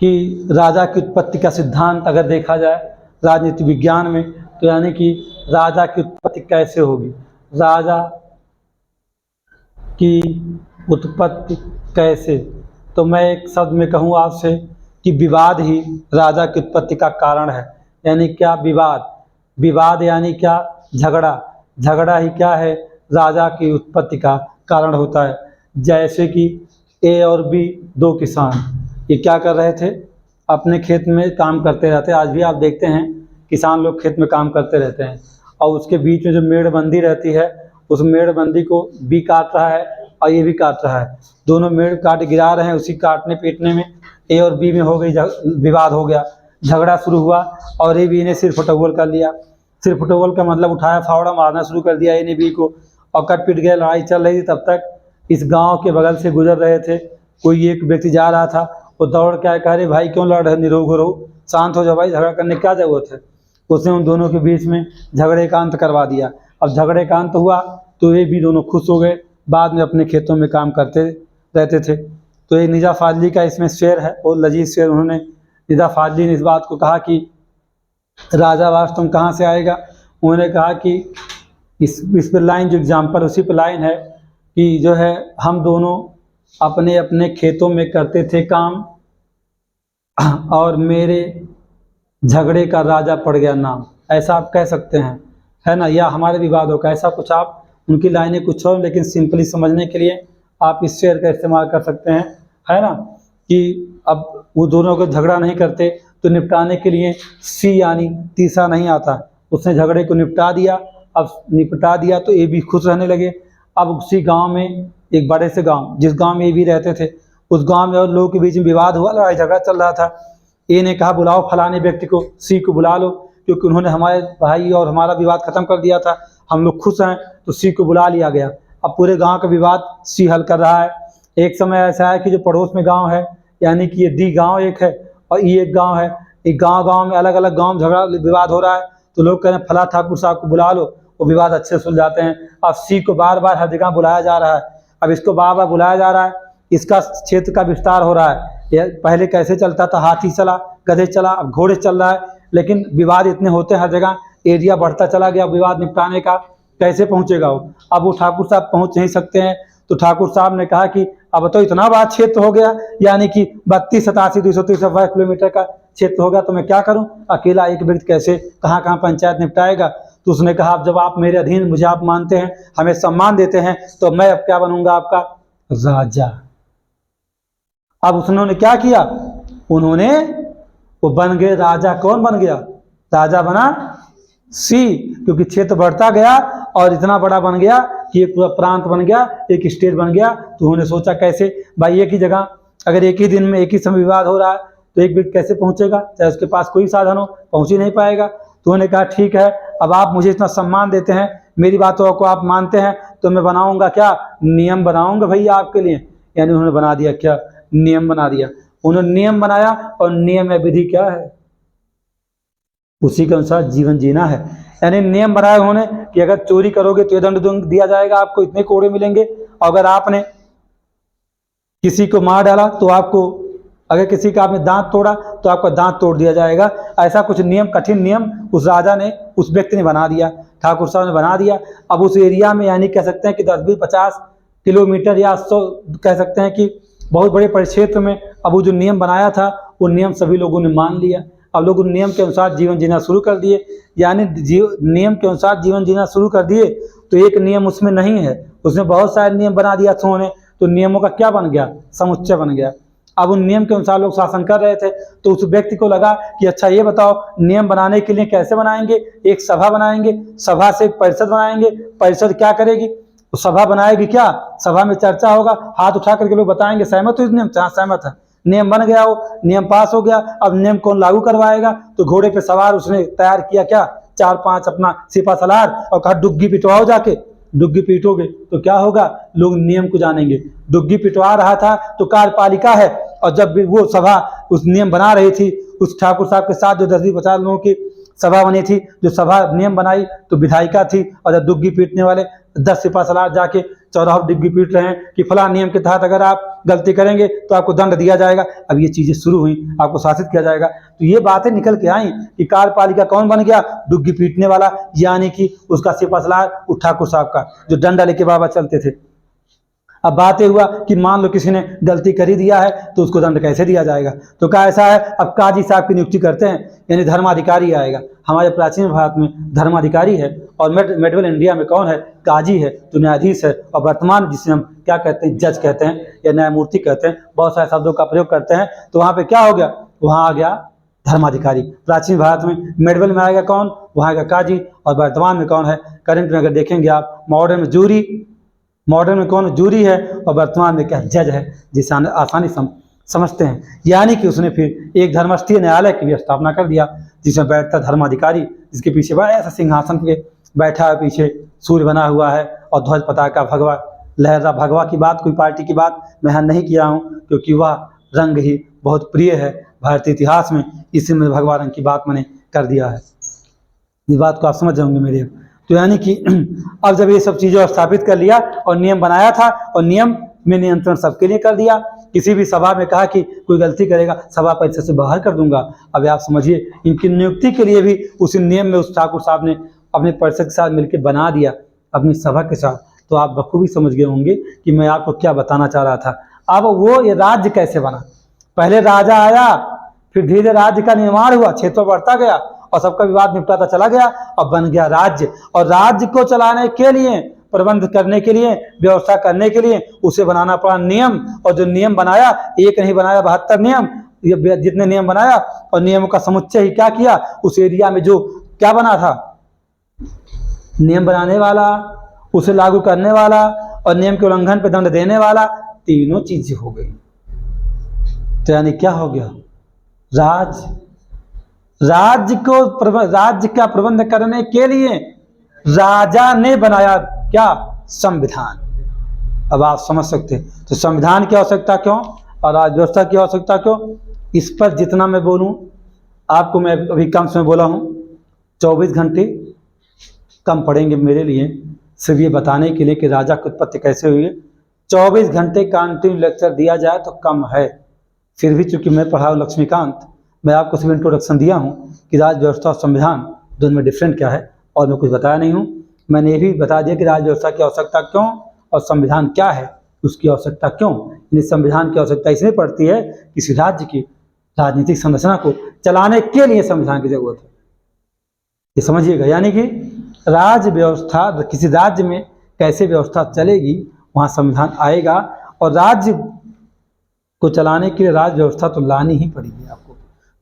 Speaker 1: कि राजा की उत्पत्ति का सिद्धांत अगर देखा जाए राजनीति विज्ञान में, तो यानी कि राजा की उत्पत्ति कैसे होगी? राजा की उत्पत्ति कैसे? तो मैं एक शब्द में कहूँ आपसे कि विवाद ही राजा की उत्पत्ति का कारण है। यानी क्या? विवाद यानी क्या? झगड़ा ही क्या है? राजा की उत्पत्ति का कारण होता है। जैसे कि ए और बी दो किसान, ये क्या कर रहे थे? अपने खेत में काम करते रहते हैं। आज भी आप देखते हैं किसान लोग खेत में काम करते रहते हैं, और उसके बीच में जो मेड़बंदी रहती है, उस मेड़बंदी को बी काट रहा है और ये भी काट रहा है। दोनों मेड़ काट गिरा रहे हैं, उसी काटने पीटने में ए और बी में हो गई विवाद हो गया, झगड़ा शुरू हुआ, और ए बी ने सिर फटोल कर लिया। सिर फटोल का मतलब उठाया फावड़ा मारना शुरू कर दिया ए ने बी को, और कट पीट गया, लड़ाई चल रही थी। तब तक इस गांव के बगल से गुजर रहे थे, कोई एक व्यक्ति जा रहा था, वो दौड़ के आया, कह रहे भाई क्यों लड़ रहे, निरोग रहो, शांत हो जाओ भाई, झगड़ा करने की क्या जरूरत है। उसने उन दोनों के बीच में झगड़े का अंत करवा दिया। अब झगड़े का अंत हुआ तो ये भी दोनों खुश हो गए, बाद में अपने खेतों में काम करते रहते थे। तो ये निज़ा फाजली का इसमें शेर है, और लजीज शेर। उन्होंने निज़ा फाजली ने इस बात को कहा कि राजावास तुम कहाँ से आएगा। उन्होंने कहा कि इस पे लाइन जो एग्जाम्पल उसी पे लाइन है कि जो है हम दोनों अपने अपने खेतों में करते थे काम और मेरे झगड़े का राजा पड़ गया नाम, ऐसा आप कह सकते हैं, है ना, या हमारे विवादों का, ऐसा कुछ आप, उनकी लाइनें कुछ और, लेकिन सिंपली समझने के लिए आप इस शेर का इस्तेमाल कर सकते हैं, है ना, कि अब वो दोनों को झगड़ा नहीं करते तो निपटाने के लिए सी यानी तीसरा नहीं आता, उसने झगड़े को निपटा दिया। अब निपटा दिया तो ये भी खुश रहने लगे। अब उसी गांव में एक बड़े से गांव, जिस गांव में ये भी रहते थे, उस गांव में और लोगों के बीच में विवाद हुआ, लड़ाई झगड़ा चल रहा था। ए ने कहा बुलाओ फलाने व्यक्ति को, सी को बुला लो, क्योंकि उन्होंने हमारे भाई और हमारा विवाद खत्म कर दिया था, हम लोग खुश हैं, तो सी को बुला लिया गया। अब पूरे गांव का विवाद सी हल कर रहा है। एक समय ऐसा है कि जो पड़ोस में गांव है, यानी कि ये डी गांव एक है और ई एक गांव है, एक गांव में अलग अलग गांव झगड़ा विवाद हो रहा है, तो लोग कह रहे हैं फला ठाकुर साहब को बुला लो, वो विवाद अच्छे सुलझ जाते हैं। अब सी को बार बार हर जगह बुलाया जा रहा है, अब इसको बार बार बुलाया जा रहा है, इसका क्षेत्र का विस्तार हो रहा है। यह पहले कैसे चलता था, हाथी चला, गधे चला, अब घोड़े चल रहा है, लेकिन विवाद इतने होते हैं हर जगह, एरिया बढ़ता चला गया, विवाद निपटाने का कैसे पहुंचेगा वो। अब वो ठाकुर साहब पहुंच नहीं सकते हैं, तो ठाकुर साहब ने कहा कि अब तो इतना बड़ा क्षेत्र हो गया, यानी कि 32, 87, 253 किलोमीटर का क्षेत्र हो गया, तो मैं क्या करूं, अकेला एक व्यक्ति कैसे कहाँ कहाँ पंचायत निपटाएगा। तो उसने कहा अब जब आप मेरे अधीन, मुझे आप मानते हैं, हमें सम्मान देते हैं, तो मैं अब क्या बनूंगा, आपका राजा। अब उन्होंने क्या किया, उन्होंने वो बन गए राजा। कौन बन गया, राजा बना सी, क्योंकि क्षेत्र बढ़ता गया और इतना बड़ा बन गया कि एक पूरा प्रांत बन गया, एक स्टेट बन गया। तो उन्होंने सोचा कैसे भाई, एक ही जगह अगर एक ही दिन में एक ही समय विवाद हो रहा है तो एक व्यक्ति कैसे पहुंचेगा, चाहे उसके पास कोई साधन हो, पहुंच ही नहीं पाएगा। तो उन्होंने कहा ठीक है, अब आप मुझे इतना सम्मान देते हैं, मेरी बातों को आप मानते हैं, तो मैं बनाऊंगा क्या, नियम बनाऊंगा भैया आपके लिए। यानी उन्होंने बना दिया क्या, नियम बना दिया। उन्होंने नियम बनाया और नियम या विधि क्या है, उसी के अनुसार जीवन जीना है। यानी नियम बनाया उन्होंने कि अगर चोरी करोगे तो ये दंड दिया जाएगा, आपको इतने कोड़े मिलेंगे, और अगर आपने किसी को मार डाला तो आपको, अगर किसी का आपने दांत तोड़ा तो आपका दांत तोड़ दिया जाएगा। ऐसा कुछ नियम, कठिन नियम उस राजा ने, उस व्यक्ति ने बना दिया, ठाकुर साहब ने बना दिया। अब उस एरिया में, यानी कह सकते हैं कि 10, 20, 50 किलोमीटर या 100, कह सकते हैं कि बहुत बड़े परिक्षेत्र में, अब वो जो नियम बनाया था वो नियम सभी लोगों ने मान लिया। अब लोग उन नियम के अनुसार जीवन जीना शुरू कर दिए। यानी नियम के अनुसार जीवन जीना शुरू कर दिए, तो एक नियम उसमें नहीं है, उसमें बहुत सारे नियम बना दिया था उन्होंने, तो नियमों का क्या बन गया, समुच्चय बन गया। अब उन नियम के अनुसार लोग शासन कर रहे थे, तो उस व्यक्ति को लगा कि अच्छा ये बताओ, नियम बनाने के लिए कैसे बनाएंगे, एक सभा बनाएंगे, सभा से एक परिषद बनाएंगे, परिषद क्या करेगी, तो सभा बनाएगी क्या, सभा में चर्चा होगा, हाथ उठा करके लोग बताएंगे सहमत हो इस नियम, सहमत है, नियम बन गया, वो नियम पास हो गया। अब नियम कौन लागू करवाएगा, तो घोड़े पे सवार उसने तैयार किया क्या, 4-5 अपना सिपा सलार, और कहा डुग्गी पिटवाओ जाके। डुग्गी पीटोगे तो क्या होगा, लोग नियम को जानेंगे। डुग्गी पिटवा रहा था तो कार्यपालिका है, और जब भी वो सभा उस नियम बना रही थी, उस ठाकुर साहब के साथ जो 10-20-50 लोगों की सभा बनी थी, जो सभा नियम बनाई तो विधायिका थी, और जब डुग्गी पीटने वाले 10 सिपा सलार जाके चौराहों डुग्गी पीट रहे हैं कि फला नियम के तहत अगर आप गलती करेंगे तो आपको दंड दिया जाएगा। अब ये चीजें शुरू हुई, आपको शासित किया जाएगा। तो ये बातें निकल के आई कि कार्यपालिका कौन बन गया, डुग्गी पीटने वाला, यानी कि उसका सिपा सलार उस ठाकुर साहब का, जो डंडा लेके बाबा चलते थे। अब बात ये हुआ कि मान लो किसी ने गलती कर ही दिया है तो उसको दंड कैसे दिया जाएगा, तो क्या ऐसा है, अब काजी साहब की नियुक्ति करते हैं, यानी धर्माधिकारी आएगा। हमारे प्राचीन भारत में धर्माधिकारी है, और मेडवल इंडिया में कौन है, काजी है, तो न्यायाधीश है, और वर्तमान जिसे हम क्या कहते हैं, जज कहते हैं या न्यायमूर्ति कहते हैं, बहुत सारे शब्दों का प्रयोग करते हैं। तो वहाँ पे क्या हो गया, वहाँ आ गया धर्माधिकारी। प्राचीन भारत में मेडवल में आएगा कौन, वहाँ आएगा काजी, और वर्तमान में कौन है, करंट में अगर देखेंगे आप, मॉडर्न में जूरी, मॉडर्न में कौन, जूरी है, और वर्तमान में क्या, जज है, जिसे आसानी समझते हैं। यानी कि उसने फिर एक धर्मस्थीय न्यायालय की भी स्थापना कर दिया, जिसमें बैठता धर्माधिकारी, जिसके पीछे बड़ा ऐसा सिंहासन पे बैठा है, पीछे सूर्य बना हुआ है और ध्वज पताका भगवा लहर रहा। भगवा की बात, कोई पार्टी की बात मैं यहाँ नहीं किया हूँ, क्योंकि वह रंग ही बहुत प्रिय है भारतीय इतिहास में, इसी में भगवा रंग की बात मैंने कर दिया है। इस बात को आप समझ जाओगे मेरे। तो यानी कि अब जब ये सब चीज़ें स्थापित कर लिया और नियम बनाया था, और नियम में नियंत्रण सबके लिए कर दिया, किसी भी सभा में कहा कि कोई गलती करेगा सभा परिसर से बाहर कर दूंगा। अब आप समझिए इनकी नियुक्ति के लिए भी उसी नियम में उस ठाकुर साहब ने अपने परिषद के साथ मिलकर बना दिया अपनी सभा के साथ। तो आप बखूबी समझ गए होंगे कि मैं आपको क्या बताना चाह रहा था। अब वो ये राज्य कैसे बना, पहले राजा आया, फिर धीरे धीरे राज्य का निर्माण हुआ, क्षेत्र बढ़ता गया और सबका विवाद निपटाता चला गया और बन गया राज्य। और राज्य को चलाने के लिए, प्रबंध करने के लिए, व्यवस्था करने के लिए उसे बनाना पड़ा नियम। और जो नियम बनाया, एक नहीं बनाया 72 नियम, ये जितने नियम बनाया और नियमों का समुच्चय ही क्या किया, उस एरिया में जो क्या बना था, नियम बनाने वाला, उसे लागू करने वाला और नियम के उल्लंघन पर दंड देने वाला, तीनों चीजें हो गई। तो यानी क्या हो गया, राज्य का प्रबंध करने के लिए राजा ने बनाया क्या, संविधान। अब आप समझ सकते हैं तो संविधान की आवश्यकता क्यों और राज्य व्यवस्था की आवश्यकता क्यों। इस पर जितना मैं बोलूं, आपको मैं अभी कम समय बोला हूं, 24 घंटे कम पड़ेंगे मेरे लिए सिर्फ ये बताने के लिए कि राजा की उत्पत्ति कैसे हुई है। 24 घंटे कंटिन्यू लेक्चर दिया जाए तो कम है। फिर भी चूंकि मैं पढ़ा हूँ लक्ष्मीकांत, मैं आपको सिर्फ इंट्रोडक्शन दिया हूँ कि राज्य व्यवस्था और संविधान दोनों में डिफरेंट क्या है, और मैं कुछ बताया नहीं हूँ। मैंने ये भी बता दिया कि राज्य व्यवस्था की आवश्यकता क्यों और संविधान क्या है, उसकी आवश्यकता क्यों। यानी संविधान की आवश्यकता इसमें पड़ती है किसी राज्य की राजनीतिक संरचना को चलाने के लिए संविधान की जरूरत है, ये समझिएगा। यानी कि राज्य व्यवस्था, किसी राज्य में कैसे व्यवस्था चलेगी वहाँ संविधान आएगा, और राज्य को चलाने के लिए राज्य व्यवस्था तो लानी ही पड़ेगी आपको।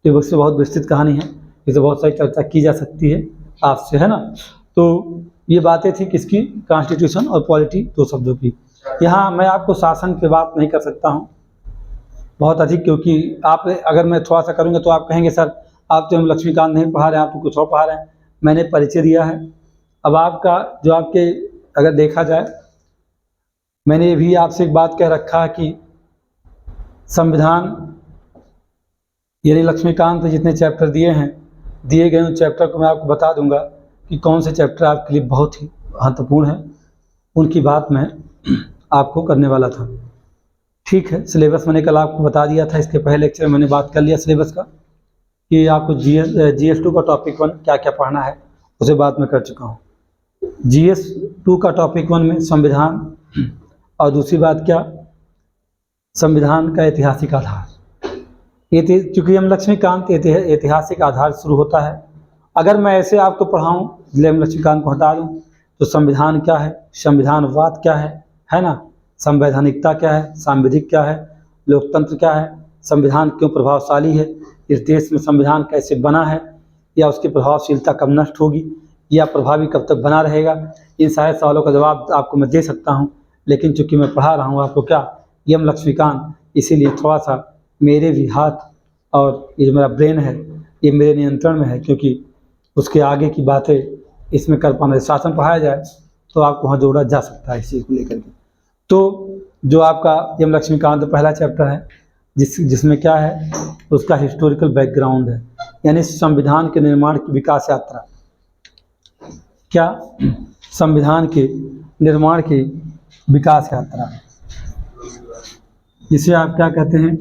Speaker 1: तो इससे बहुत विस्तृत कहानी है, इसे बहुत सारी चर्चा की जा सकती है आपसे, है ना। तो ये बातें थी किसकी, कॉन्स्टिट्यूशन और पॉलिटी, दो शब्दों की। यहाँ मैं आपको शासन पे बात नहीं कर सकता हूँ बहुत अधिक, क्योंकि आप अगर मैं थोड़ा सा करूँगा तो आप कहेंगे सर आप तो हम लक्ष्मीकांत नहीं पढ़ा रहे हैं, आप तो कुछ और पढ़ा रहे हैं। मैंने परिचय दिया है। अब आपका जो आपके अगर देखा जाए, मैंने भी आपसे एक बात कह रखा है कि संविधान, यानी लक्ष्मीकांत जितने चैप्टर दिए हैं, दिए गए उन चैप्टर को मैं आपको बता दूंगा कि कौन से चैप्टर आपके लिए बहुत ही महत्वपूर्ण है, उनकी बात मैं आपको करने वाला था। ठीक है, सिलेबस मैंने कल आपको बता दिया था, इसके पहले लेक्चर में मैंने बात कर लिया सिलेबस का कि आपको GS2 का टॉपिक 1 क्या क्या पढ़ना है, उसे बात मैं कर चुका हूँ। GS2 का टॉपिक 1 में संविधान, और दूसरी बात क्या, संविधान का ऐतिहासिक आधार। चूँकि हम लक्ष्मीकांत ऐतिहासिक आधार शुरू होता है। अगर मैं ऐसे आपको पढ़ाऊँ, लक्ष्मीकांत को हटा दूँ, तो संविधान क्या है, संविधानवाद क्या है ना, संवैधानिकता क्या है, सांविधिक क्या है, लोकतंत्र क्या है, संविधान क्यों प्रभावशाली है, इस देश में संविधान कैसे बना है, या उसकी प्रभावशीलता कब नष्ट होगी, या प्रभावी कब तक बना रहेगा। इन सारे सवालों का जवाब आपको मैं दे सकता हूँ, लेकिन चूंकि मैं पढ़ा रहा हूँ आपको क्या, एम लक्ष्मीकांत, इसीलिए थोड़ा सा मेरे भी हाथ और ये जो मेरा ब्रेन है ये मेरे नियंत्रण में है, क्योंकि उसके आगे की बातें इसमें कर पाना। शासन पढ़ाया जाए तो आपको वहाँ जोड़ा जा सकता है इस चीज़ को लेकर के। तो जो आपका एम लक्ष्मीकांत पहला चैप्टर है, जिसमें क्या है, उसका हिस्टोरिकल बैकग्राउंड है, यानी संविधान के निर्माण की विकास यात्रा। क्या, संविधान के निर्माण की विकास यात्रा, जिसे आप क्या कहते हैं,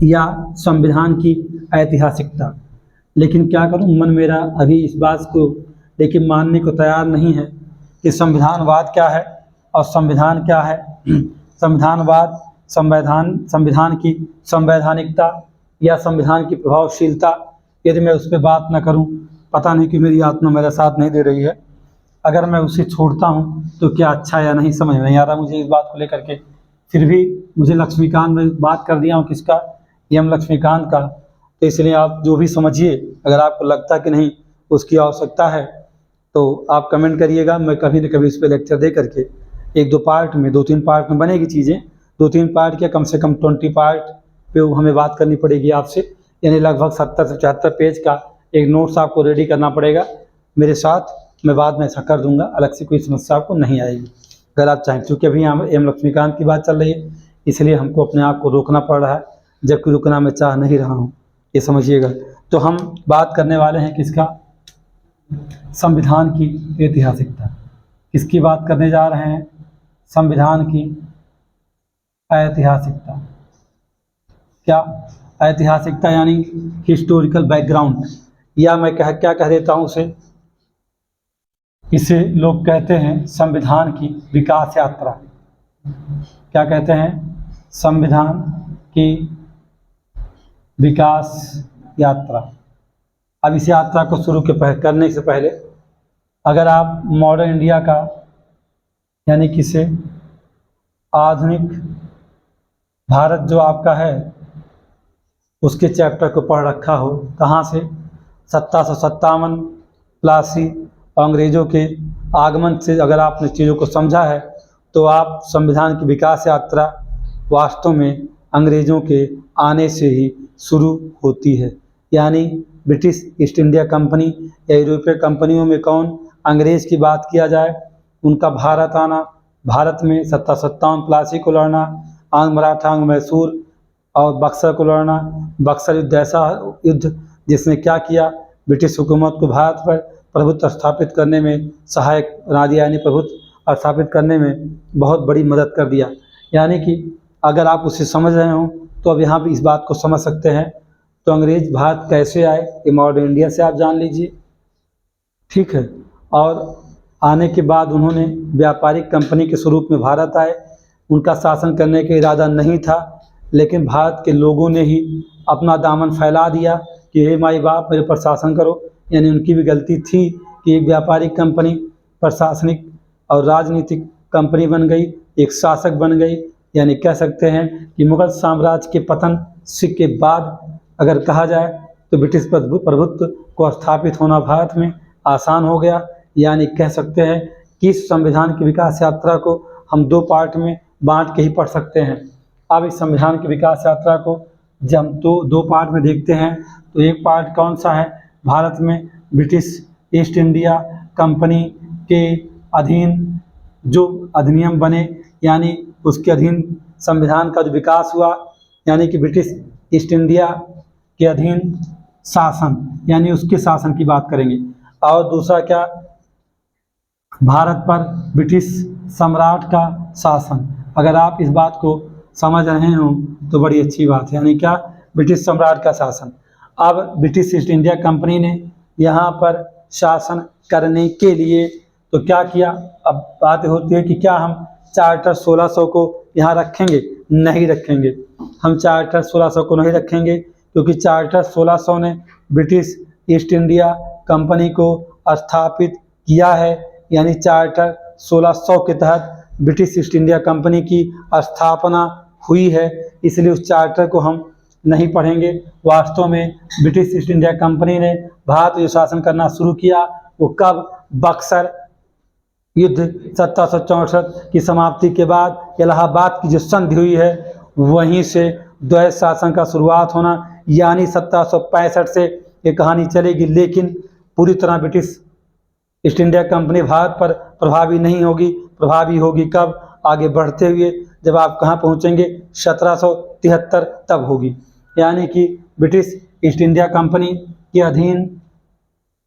Speaker 1: या संविधान की ऐतिहासिकता। लेकिन क्या करूं, मन मेरा अभी इस बात को लेकिन मानने को तैयार नहीं है कि संविधानवाद क्या है और संविधान क्या है। संविधानवाद, संविधान की संवैधानिकता या संविधान की प्रभावशीलता, यदि मैं उस पर बात न करूं, पता नहीं कि मेरी आत्मा मेरा साथ नहीं दे रही है। अगर मैं उसे छोड़ता हूं तो क्या अच्छा या नहीं, समझ में नहीं आ रहा मुझे इस बात को लेकर के। फिर भी मुझे लक्ष्मीकांत में बात कर दिया हूँ, किसका, एम लक्ष्मीकांत का। तो इसलिए आप जो भी समझिए, अगर आपको लगता कि नहीं उसकी आवश्यकता है तो आप कमेंट करिएगा। मैं कभी न कभी इस पर लेक्चर दे करके 1-2 पार्ट में, 2-3 पार्ट में बनेगी चीज़ें, 2-3 पार्ट क्या, कम से कम 20 पार्ट पे हमें बात करनी पड़ेगी आपसे। यानी लगभग 70 से 75 पेज का एक नोट्स आपको रेडी करना पड़ेगा मेरे साथ। मैं बाद में ऐसा कर दूंगा, अलग से कोई समस्या आपको नहीं आएगी अगर आप चाहें। क्योंकि अभी यहाँ एम लक्ष्मीकांत की बात चल रही है, इसलिए हमको अपने आप को रोकना पड़ रहा है, जबकि रुकना मैं चाह नहीं रहा हूँ, ये समझिएगा। तो हम बात करने वाले हैं किसका, संविधान की ऐतिहासिकता। किसकी बात करने जा रहे हैं, संविधान की ऐतिहासिकता। क्या? ऐतिहासिकता यानी हिस्टोरिकल बैकग्राउंड, या मैं क्या कह देता हूँ इसे लोग कहते हैं संविधान की विकास यात्रा। क्या कहते हैं? संविधान की विकास यात्रा। अब इस यात्रा को शुरू करने से पहले अगर आप मॉडर्न इंडिया का यानी किसे आधुनिक भारत जो आपका है उसके चैप्टर को पढ़ रखा हो, कहाँ से? 1757 प्लासी अंग्रेज़ों के आगमन से अगर आपने चीज़ों को समझा है तो आप संविधान की विकास यात्रा वास्तव में अंग्रेज़ों के आने से ही शुरू होती है। यानी ब्रिटिश ईस्ट इंडिया कंपनी या यूरोपीय कंपनियों में कौन अंग्रेज़ की बात किया जाए, उनका भारत आना, भारत में 1757 प्लासी को लड़ना, आंग मराठा आंग मैसूर और बक्सर को लड़ना। बक्सर युद्ध ऐसा युद्ध जिसने क्या किया, ब्रिटिश हुकूमत को भारत पर प्रभुत्व स्थापित करने में सहायक बना दिया, यानी प्रभुत्व स्थापित करने में बहुत बड़ी मदद कर दिया। यानी कि अगर आप उसे समझ रहे हो तो अब यहाँ पे इस बात को समझ सकते हैं। तो अंग्रेज़ भारत कैसे आए ये मॉडर्न इंडिया से आप जान लीजिए, ठीक है। और आने के बाद उन्होंने व्यापारिक कंपनी के स्वरूप में भारत आए। उनका शासन करने का इरादा नहीं था, लेकिन भारत के लोगों ने ही अपना दामन फैला दिया कि हे माई बाप मेरे पर शासन करो। यानी उनकी भी गलती थी कि एक व्यापारिक कंपनी प्रशासनिक और राजनीतिक कंपनी बन गई, एक शासक बन गई। यानी कह सकते हैं कि मुगल साम्राज्य के पतन के बाद अगर कहा जाए तो ब्रिटिश प्रभुत्व को स्थापित होना भारत में आसान हो गया। यानी कह सकते हैं कि इस संविधान की विकास यात्रा को हम दो पार्ट में बांट के ही पढ़ सकते हैं। अब इस संविधान की विकास यात्रा को जब हम दो पार्ट में देखते हैं तो एक पार्ट कौन सा है, भारत में ब्रिटिश ईस्ट इंडिया कंपनी के अधीन जो अधिनियम बने, यानी उसके अधीन संविधान का जो विकास हुआ, यानी कि ब्रिटिश ईस्ट इंडिया के अधीन शासन, यानी उसके शासन की बात करेंगे। और दूसरा क्या, भारत पर ब्रिटिश सम्राट का शासन। अगर आप इस बात को समझ रहे हो तो बड़ी अच्छी बात है। यानी क्या, ब्रिटिश सम्राट का शासन। अब ब्रिटिश ईस्ट इंडिया कंपनी ने यहाँ पर शासन करने के लिए तो क्या किया, अब बात होती है कि क्या हम चार्टर 1600 को यहाँ रखेंगे? नहीं रखेंगे। हम चार्टर 1600 को नहीं रखेंगे क्योंकि चार्टर 1600 ने ब्रिटिश ईस्ट इंडिया कंपनी को स्थापित किया है। यानी चार्टर 1600 के तहत ब्रिटिश ईस्ट इंडिया कंपनी की स्थापना हुई है, इसलिए उस चार्टर को हम नहीं पढ़ेंगे। वास्तव में ब्रिटिश ईस्ट इंडिया कंपनी ने भारत में जो शासन करना शुरू किया वो कब, बक्सर युद्ध 1764 की समाप्ति के बाद इलाहाबाद की जो संधि हुई है वहीं से द्वैत शासन का शुरुआत होना। यानी 1765 से ये कहानी चलेगी, लेकिन पूरी तरह British east India company Bharat पर प्रभावी नहीं होगी। प्रभावी होगी कब, आगे बढ़ते हुए जब आप कहाँ पहुँचेंगे, 1773 तब होगी। यानी कि ब्रिटिश ईस्ट इंडिया कंपनी के अधीन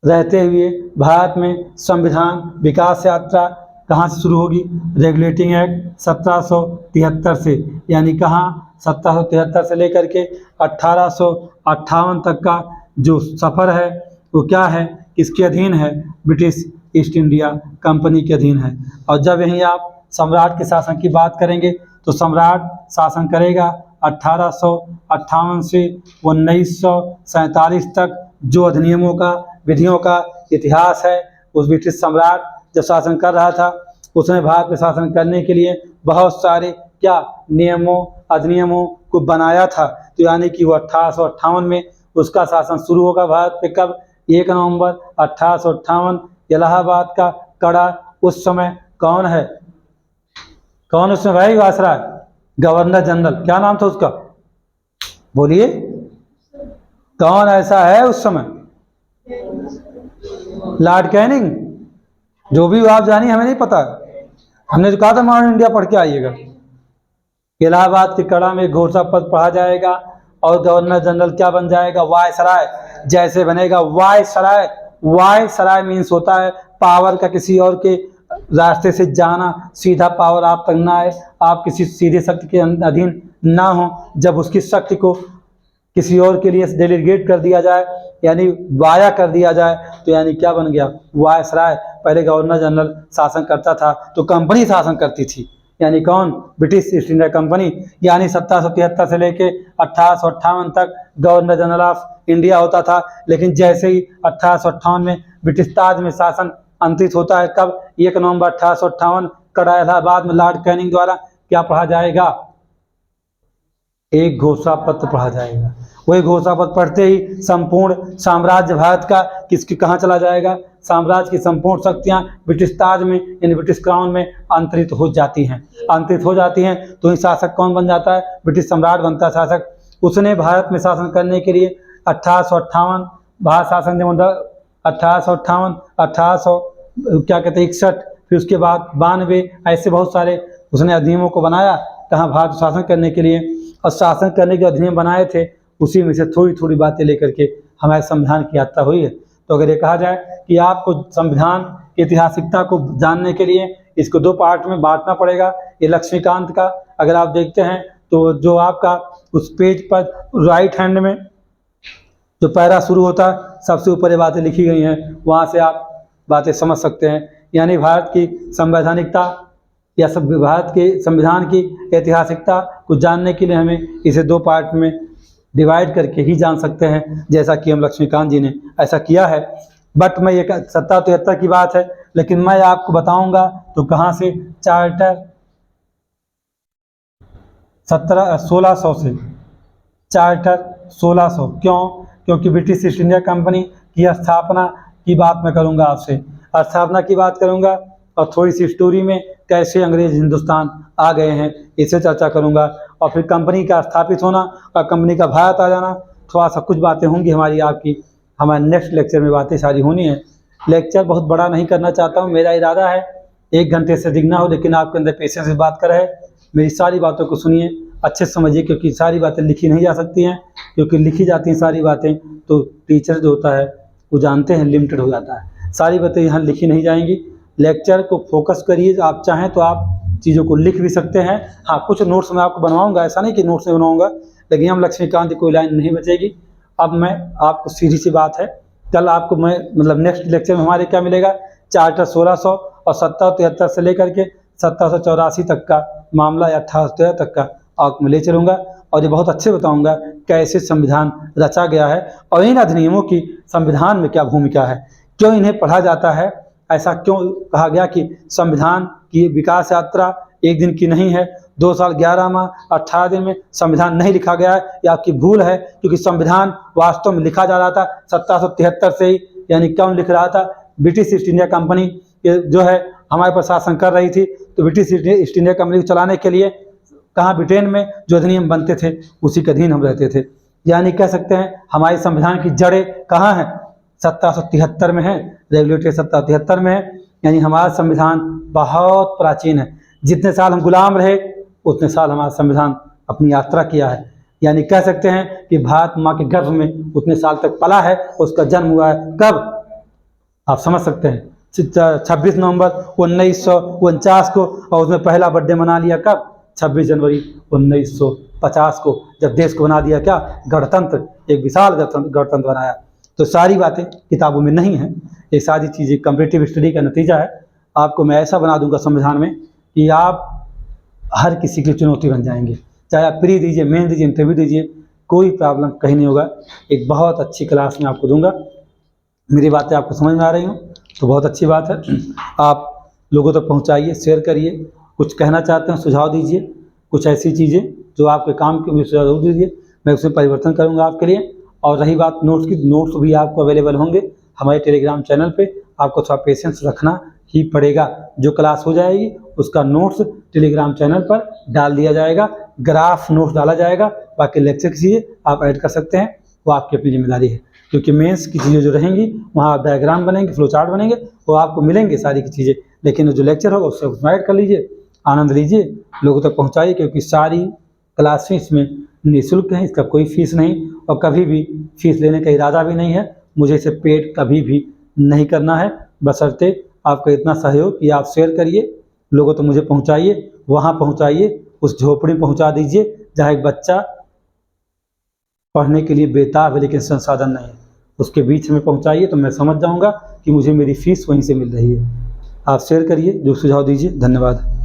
Speaker 1: रहते हुए भारत में संविधान विकास यात्रा कहाँ से शुरू होगी, रेगुलेटिंग एक्ट 1773 से। यानी कहाँ, 1773 से लेकर के 1858 तक का जो सफ़र है वो क्या है, किसके अधीन है, ब्रिटिश ईस्ट इंडिया कंपनी के अधीन है। और जब यहीं आप सम्राट के शासन की बात करेंगे तो सम्राट शासन करेगा 1858 से 1947 तक। जो अधिनियमों का, विधियों का इतिहास है, उस ब्रिटिश सम्राट जब शासन कर रहा था उसने भारत में शासन करने के लिए बहुत सारे क्या नियमों अधिनियमों को बनाया था। तो यानी कि वो 1858 में उसका शासन शुरू होगा भारत पे। कब, 1 नवंबर 1858। इलाहाबाद का कड़ा उस समय कौन है, कौन उसमें भाई वायसराय, गवर्नर जनरल, क्या नाम था उसका, बोलिए कौन ऐसा है उस समय, लॉर्ड कैनिंग। जो भी आप जानिए, हमें नहीं पता। हमने जो कहा था मॉडर्न इंडिया पढ़ के आइएगा। इलाहाबाद के कड़ा में घोषणा पत्र पढ़ा जाएगा और गवर्नर जनरल क्या बन जाएगा, वायसराय जैसे बनेगा। वायसराय, वायसराय मीन्स होता है पावर का किसी और के रास्ते से जाना, सीधा पावर आप तक ना आए, आप किसी सीधे शक्ति के अधीन ना हो, जब उसकी शक्ति को किसी और के लिए डेलीगेट कर दिया जाए, यानी वाया कर दिया जाए, तो यानी क्या बन गया, वायसराय। पहले गवर्नर जनरल शासन करता था तो कंपनी शासन करती थी, यानी कौन, ब्रिटिश ईस्ट इंडिया कंपनी। यानी 1773 से लेके 1858 तक गवर्नर जनरल ऑफ इंडिया होता था। लेकिन जैसे ही 1858 में ब्रिटिश ताज में शासन अंतरित होता है, कब, 1 नवंबर 1858 का इलाहाबाद में लॉर्ड कैनिंग द्वारा क्या पढ़ा जाएगा, एक घोषणा पत्र पढ़ा जाएगा। वही घोषणा पत्र पढ़ते ही संपूर्ण साम्राज्य भारत का किसकी कहाँ चला जाएगा, साम्राज्य की संपूर्ण शक्तियाँ ब्रिटिश ताज में यानी ब्रिटिश क्राउन में अंतरित हो जाती हैं। अंतरित हो जाती हैं तो ही शासक कौन बन जाता है, ब्रिटिश सम्राट बनता है शासक। उसने भारत में शासन करने के लिए 1858 भारत शासन ने 1858, 1800 क्या कहते हैं 61, फिर उसके बाद 92, ऐसे बहुत सारे उसने अधिनियमों को बनाया कहाँ, भारत शासन करने के लिए। और शासन करने के अधिनियम बनाए थे, उसी में से थोड़ी थोड़ी बातें लेकर के हमारे संविधान की यात्रा हुई है। तो अगर ये कहा जाए कि आपको संविधान की ऐतिहासिकता को जानने के लिए इसको 2 पार्ट में बांटना पड़ेगा। ये लक्ष्मीकांत का अगर आप देखते हैं तो जो आपका उस पेज पर राइट हैंड में जो पैरा शुरू होता है, सबसे ऊपर ये बातें लिखी गई हैं, वहाँ से आप बातें समझ सकते हैं। यानी भारत की संवैधानिकता या भारत के संविधान की ऐतिहासिकता को जानने के लिए हमें इसे 2 पार्ट में डिवाइड करके ही जान सकते हैं, जैसा कि हम लक्ष्मीकांत जी ने ऐसा किया है। बट मैं ये 1773 की बात है, लेकिन मैं आपको बताऊंगा तो कहाँ से, चार्टर 1600 से, चार्टर 1600। क्यों, क्योंकि ब्रिटिश ईस्ट इंडिया कंपनी की स्थापना की बात मैं करूंगा आपसे, स्थापना की बात करूंगा, और थोड़ी सी स्टोरी में कैसे अंग्रेज हिंदुस्तान आ गए हैं इसे चर्चा करूंगा, और फिर कंपनी का स्थापित होना और कंपनी का भारत आ जाना, थोड़ा सा कुछ बातें होंगी हमारी आपकी, हमारे नेक्स्ट लेक्चर में बातें सारी होनी है। लेक्चर बहुत बड़ा नहीं करना चाहता हूँ, मेरा इरादा है 1 घंटे से अधिक ना हो, लेकिन आपके अंदर पेशेंस से बात कर रहे, मेरी सारी बातों को सुनिए, अच्छे से समझिए, क्योंकि सारी बातें लिखी नहीं जा सकती हैं, क्योंकि लिखी जाती हैं सारी बातें तो टीचर जो होता है वो जानते हैं लिमिटेड हो जाता है, सारी बातें यहाँ लिखी नहीं जाएंगी। लेक्चर को फोकस करिए, आप चाहें तो आप चीज़ों को लिख भी सकते हैं। हाँ, कुछ नोट्स मैं आपको बनवाऊंगा, ऐसा नहीं कि नोट्स नहीं बनाऊंगा, लेकिन हम लक्ष्मीकांत की कोई लाइन नहीं बचेगी। अब मैं आपको सीधी सी बात है, कल आपको मैं मतलब नेक्स्ट लेक्चर में हमारे क्या मिलेगा, चार्टर 1600 और 1773 से लेकर के 1784 तक का मामला या 1813 तक का आपको मैं ले चलूँगा, और ये बहुत अच्छे बताऊँगा कैसे संविधान रचा गया है और इन अधिनियमों की संविधान में क्या भूमिका है, क्यों इन्हें पढ़ा जाता है, ऐसा क्यों कहा गया कि संविधान की विकास यात्रा 1 दिन की नहीं है, 2 साल 11 माह 18 दिन में संविधान नहीं लिखा गया है, ये आपकी भूल है, क्योंकि संविधान वास्तव में लिखा जा रहा था 1773 से ही। यानी कौन लिख रहा था, ब्रिटिश ईस्ट इंडिया कंपनी जो है हमारे पर शासन कर रही थी, तो ब्रिटिश ईस्ट इंडिया कंपनी को चलाने के लिए कहाँ, ब्रिटेन में जो अधिनियम बनते थे उसी के अधीन हम रहते थे। यानी कह सकते हैं हमारे संविधान की जड़ें कहाँ हैं, 1773 में है, रेगुलेटरी 1773 में है। यानी हमारा संविधान बहुत प्राचीन है, जितने साल हम गुलाम रहे उतने साल हमारा संविधान अपनी यात्रा किया है। यानी कह सकते हैं कि भारत माँ के गर्भ में उतने साल तक पला है, उसका जन्म हुआ है कब, आप समझ सकते हैं 26 नवंबर 1949 को, और उसमें पहला बर्थडे मना लिया कब, 26 जनवरी 1950 को, जब देश को बना दिया क्या, गणतंत्र, एक विशाल गणतंत्र बनाया। तो सारी बातें किताबों में नहीं हैं, ये सारी चीज़ें कंपैरेटिव स्टडी का नतीजा है। आपको मैं ऐसा बना दूंगा संविधान में कि आप हर किसी की चुनौती बन जाएंगे, चाहे आप प्री दीजिए, मेन दीजिए, इंटरव्यू दीजिए, कोई प्रॉब्लम कहीं नहीं होगा। एक बहुत अच्छी क्लास में आपको दूंगा, मेरी बातें आपको समझ में आ रही हूँ तो बहुत अच्छी बात है। आप लोगों तक पहुँचाइए, शेयर करिए, कुछ कहना चाहते हैं सुझाव दीजिए, कुछ ऐसी चीज़ें जो आपके काम की भी सुझाव जरूर दीजिए, मैं उसमें परिवर्तन करूँगा आपके लिए। और रही बात नोट्स की, नोट्स भी आपको अवेलेबल होंगे हमारे टेलीग्राम चैनल पे, आपको थोड़ा पेशेंस रखना ही पड़ेगा। जो क्लास हो जाएगी उसका नोट्स टेलीग्राम चैनल पर डाल दिया जाएगा, ग्राफ नोट्स डाला जाएगा, बाकी लेक्चर की चीज़ें आप ऐड कर सकते हैं, वो आपकी अपनी जिम्मेदारी है। क्योंकि मेंस की चीज़ें जो रहेंगी वहाँ डायग्राम बनेंगे, फ्लो चार्ट बनेंगे, वो आपको मिलेंगे सारी की चीज़ें, लेकिन जो लेक्चर होगा उससे उसमें ऐड कर लीजिए, आनंद लीजिए, लोगों तक पहुँचाइए, क्योंकि सारी क्लासें इसमें निःशुल्क हैं, इसका कोई फीस नहीं, और कभी भी फीस लेने का इरादा भी नहीं है, मुझे इसे पेड कभी भी नहीं करना है, बशर्ते आपका इतना सहयोग कि आप शेयर करिए, लोगों तक मुझे पहुंचाइए, वहाँ पहुंचाइए, उस झोपड़ी में पहुंचा दीजिए जहाँ एक बच्चा पढ़ने के लिए बेताब है लेकिन संसाधन नहीं है, उसके बीच में पहुंचाइए तो मैं समझ जाऊंगा कि मुझे मेरी फीस वहीं से मिल रही है। आप शेयर करिए, जो सुझाव दीजिए। धन्यवाद।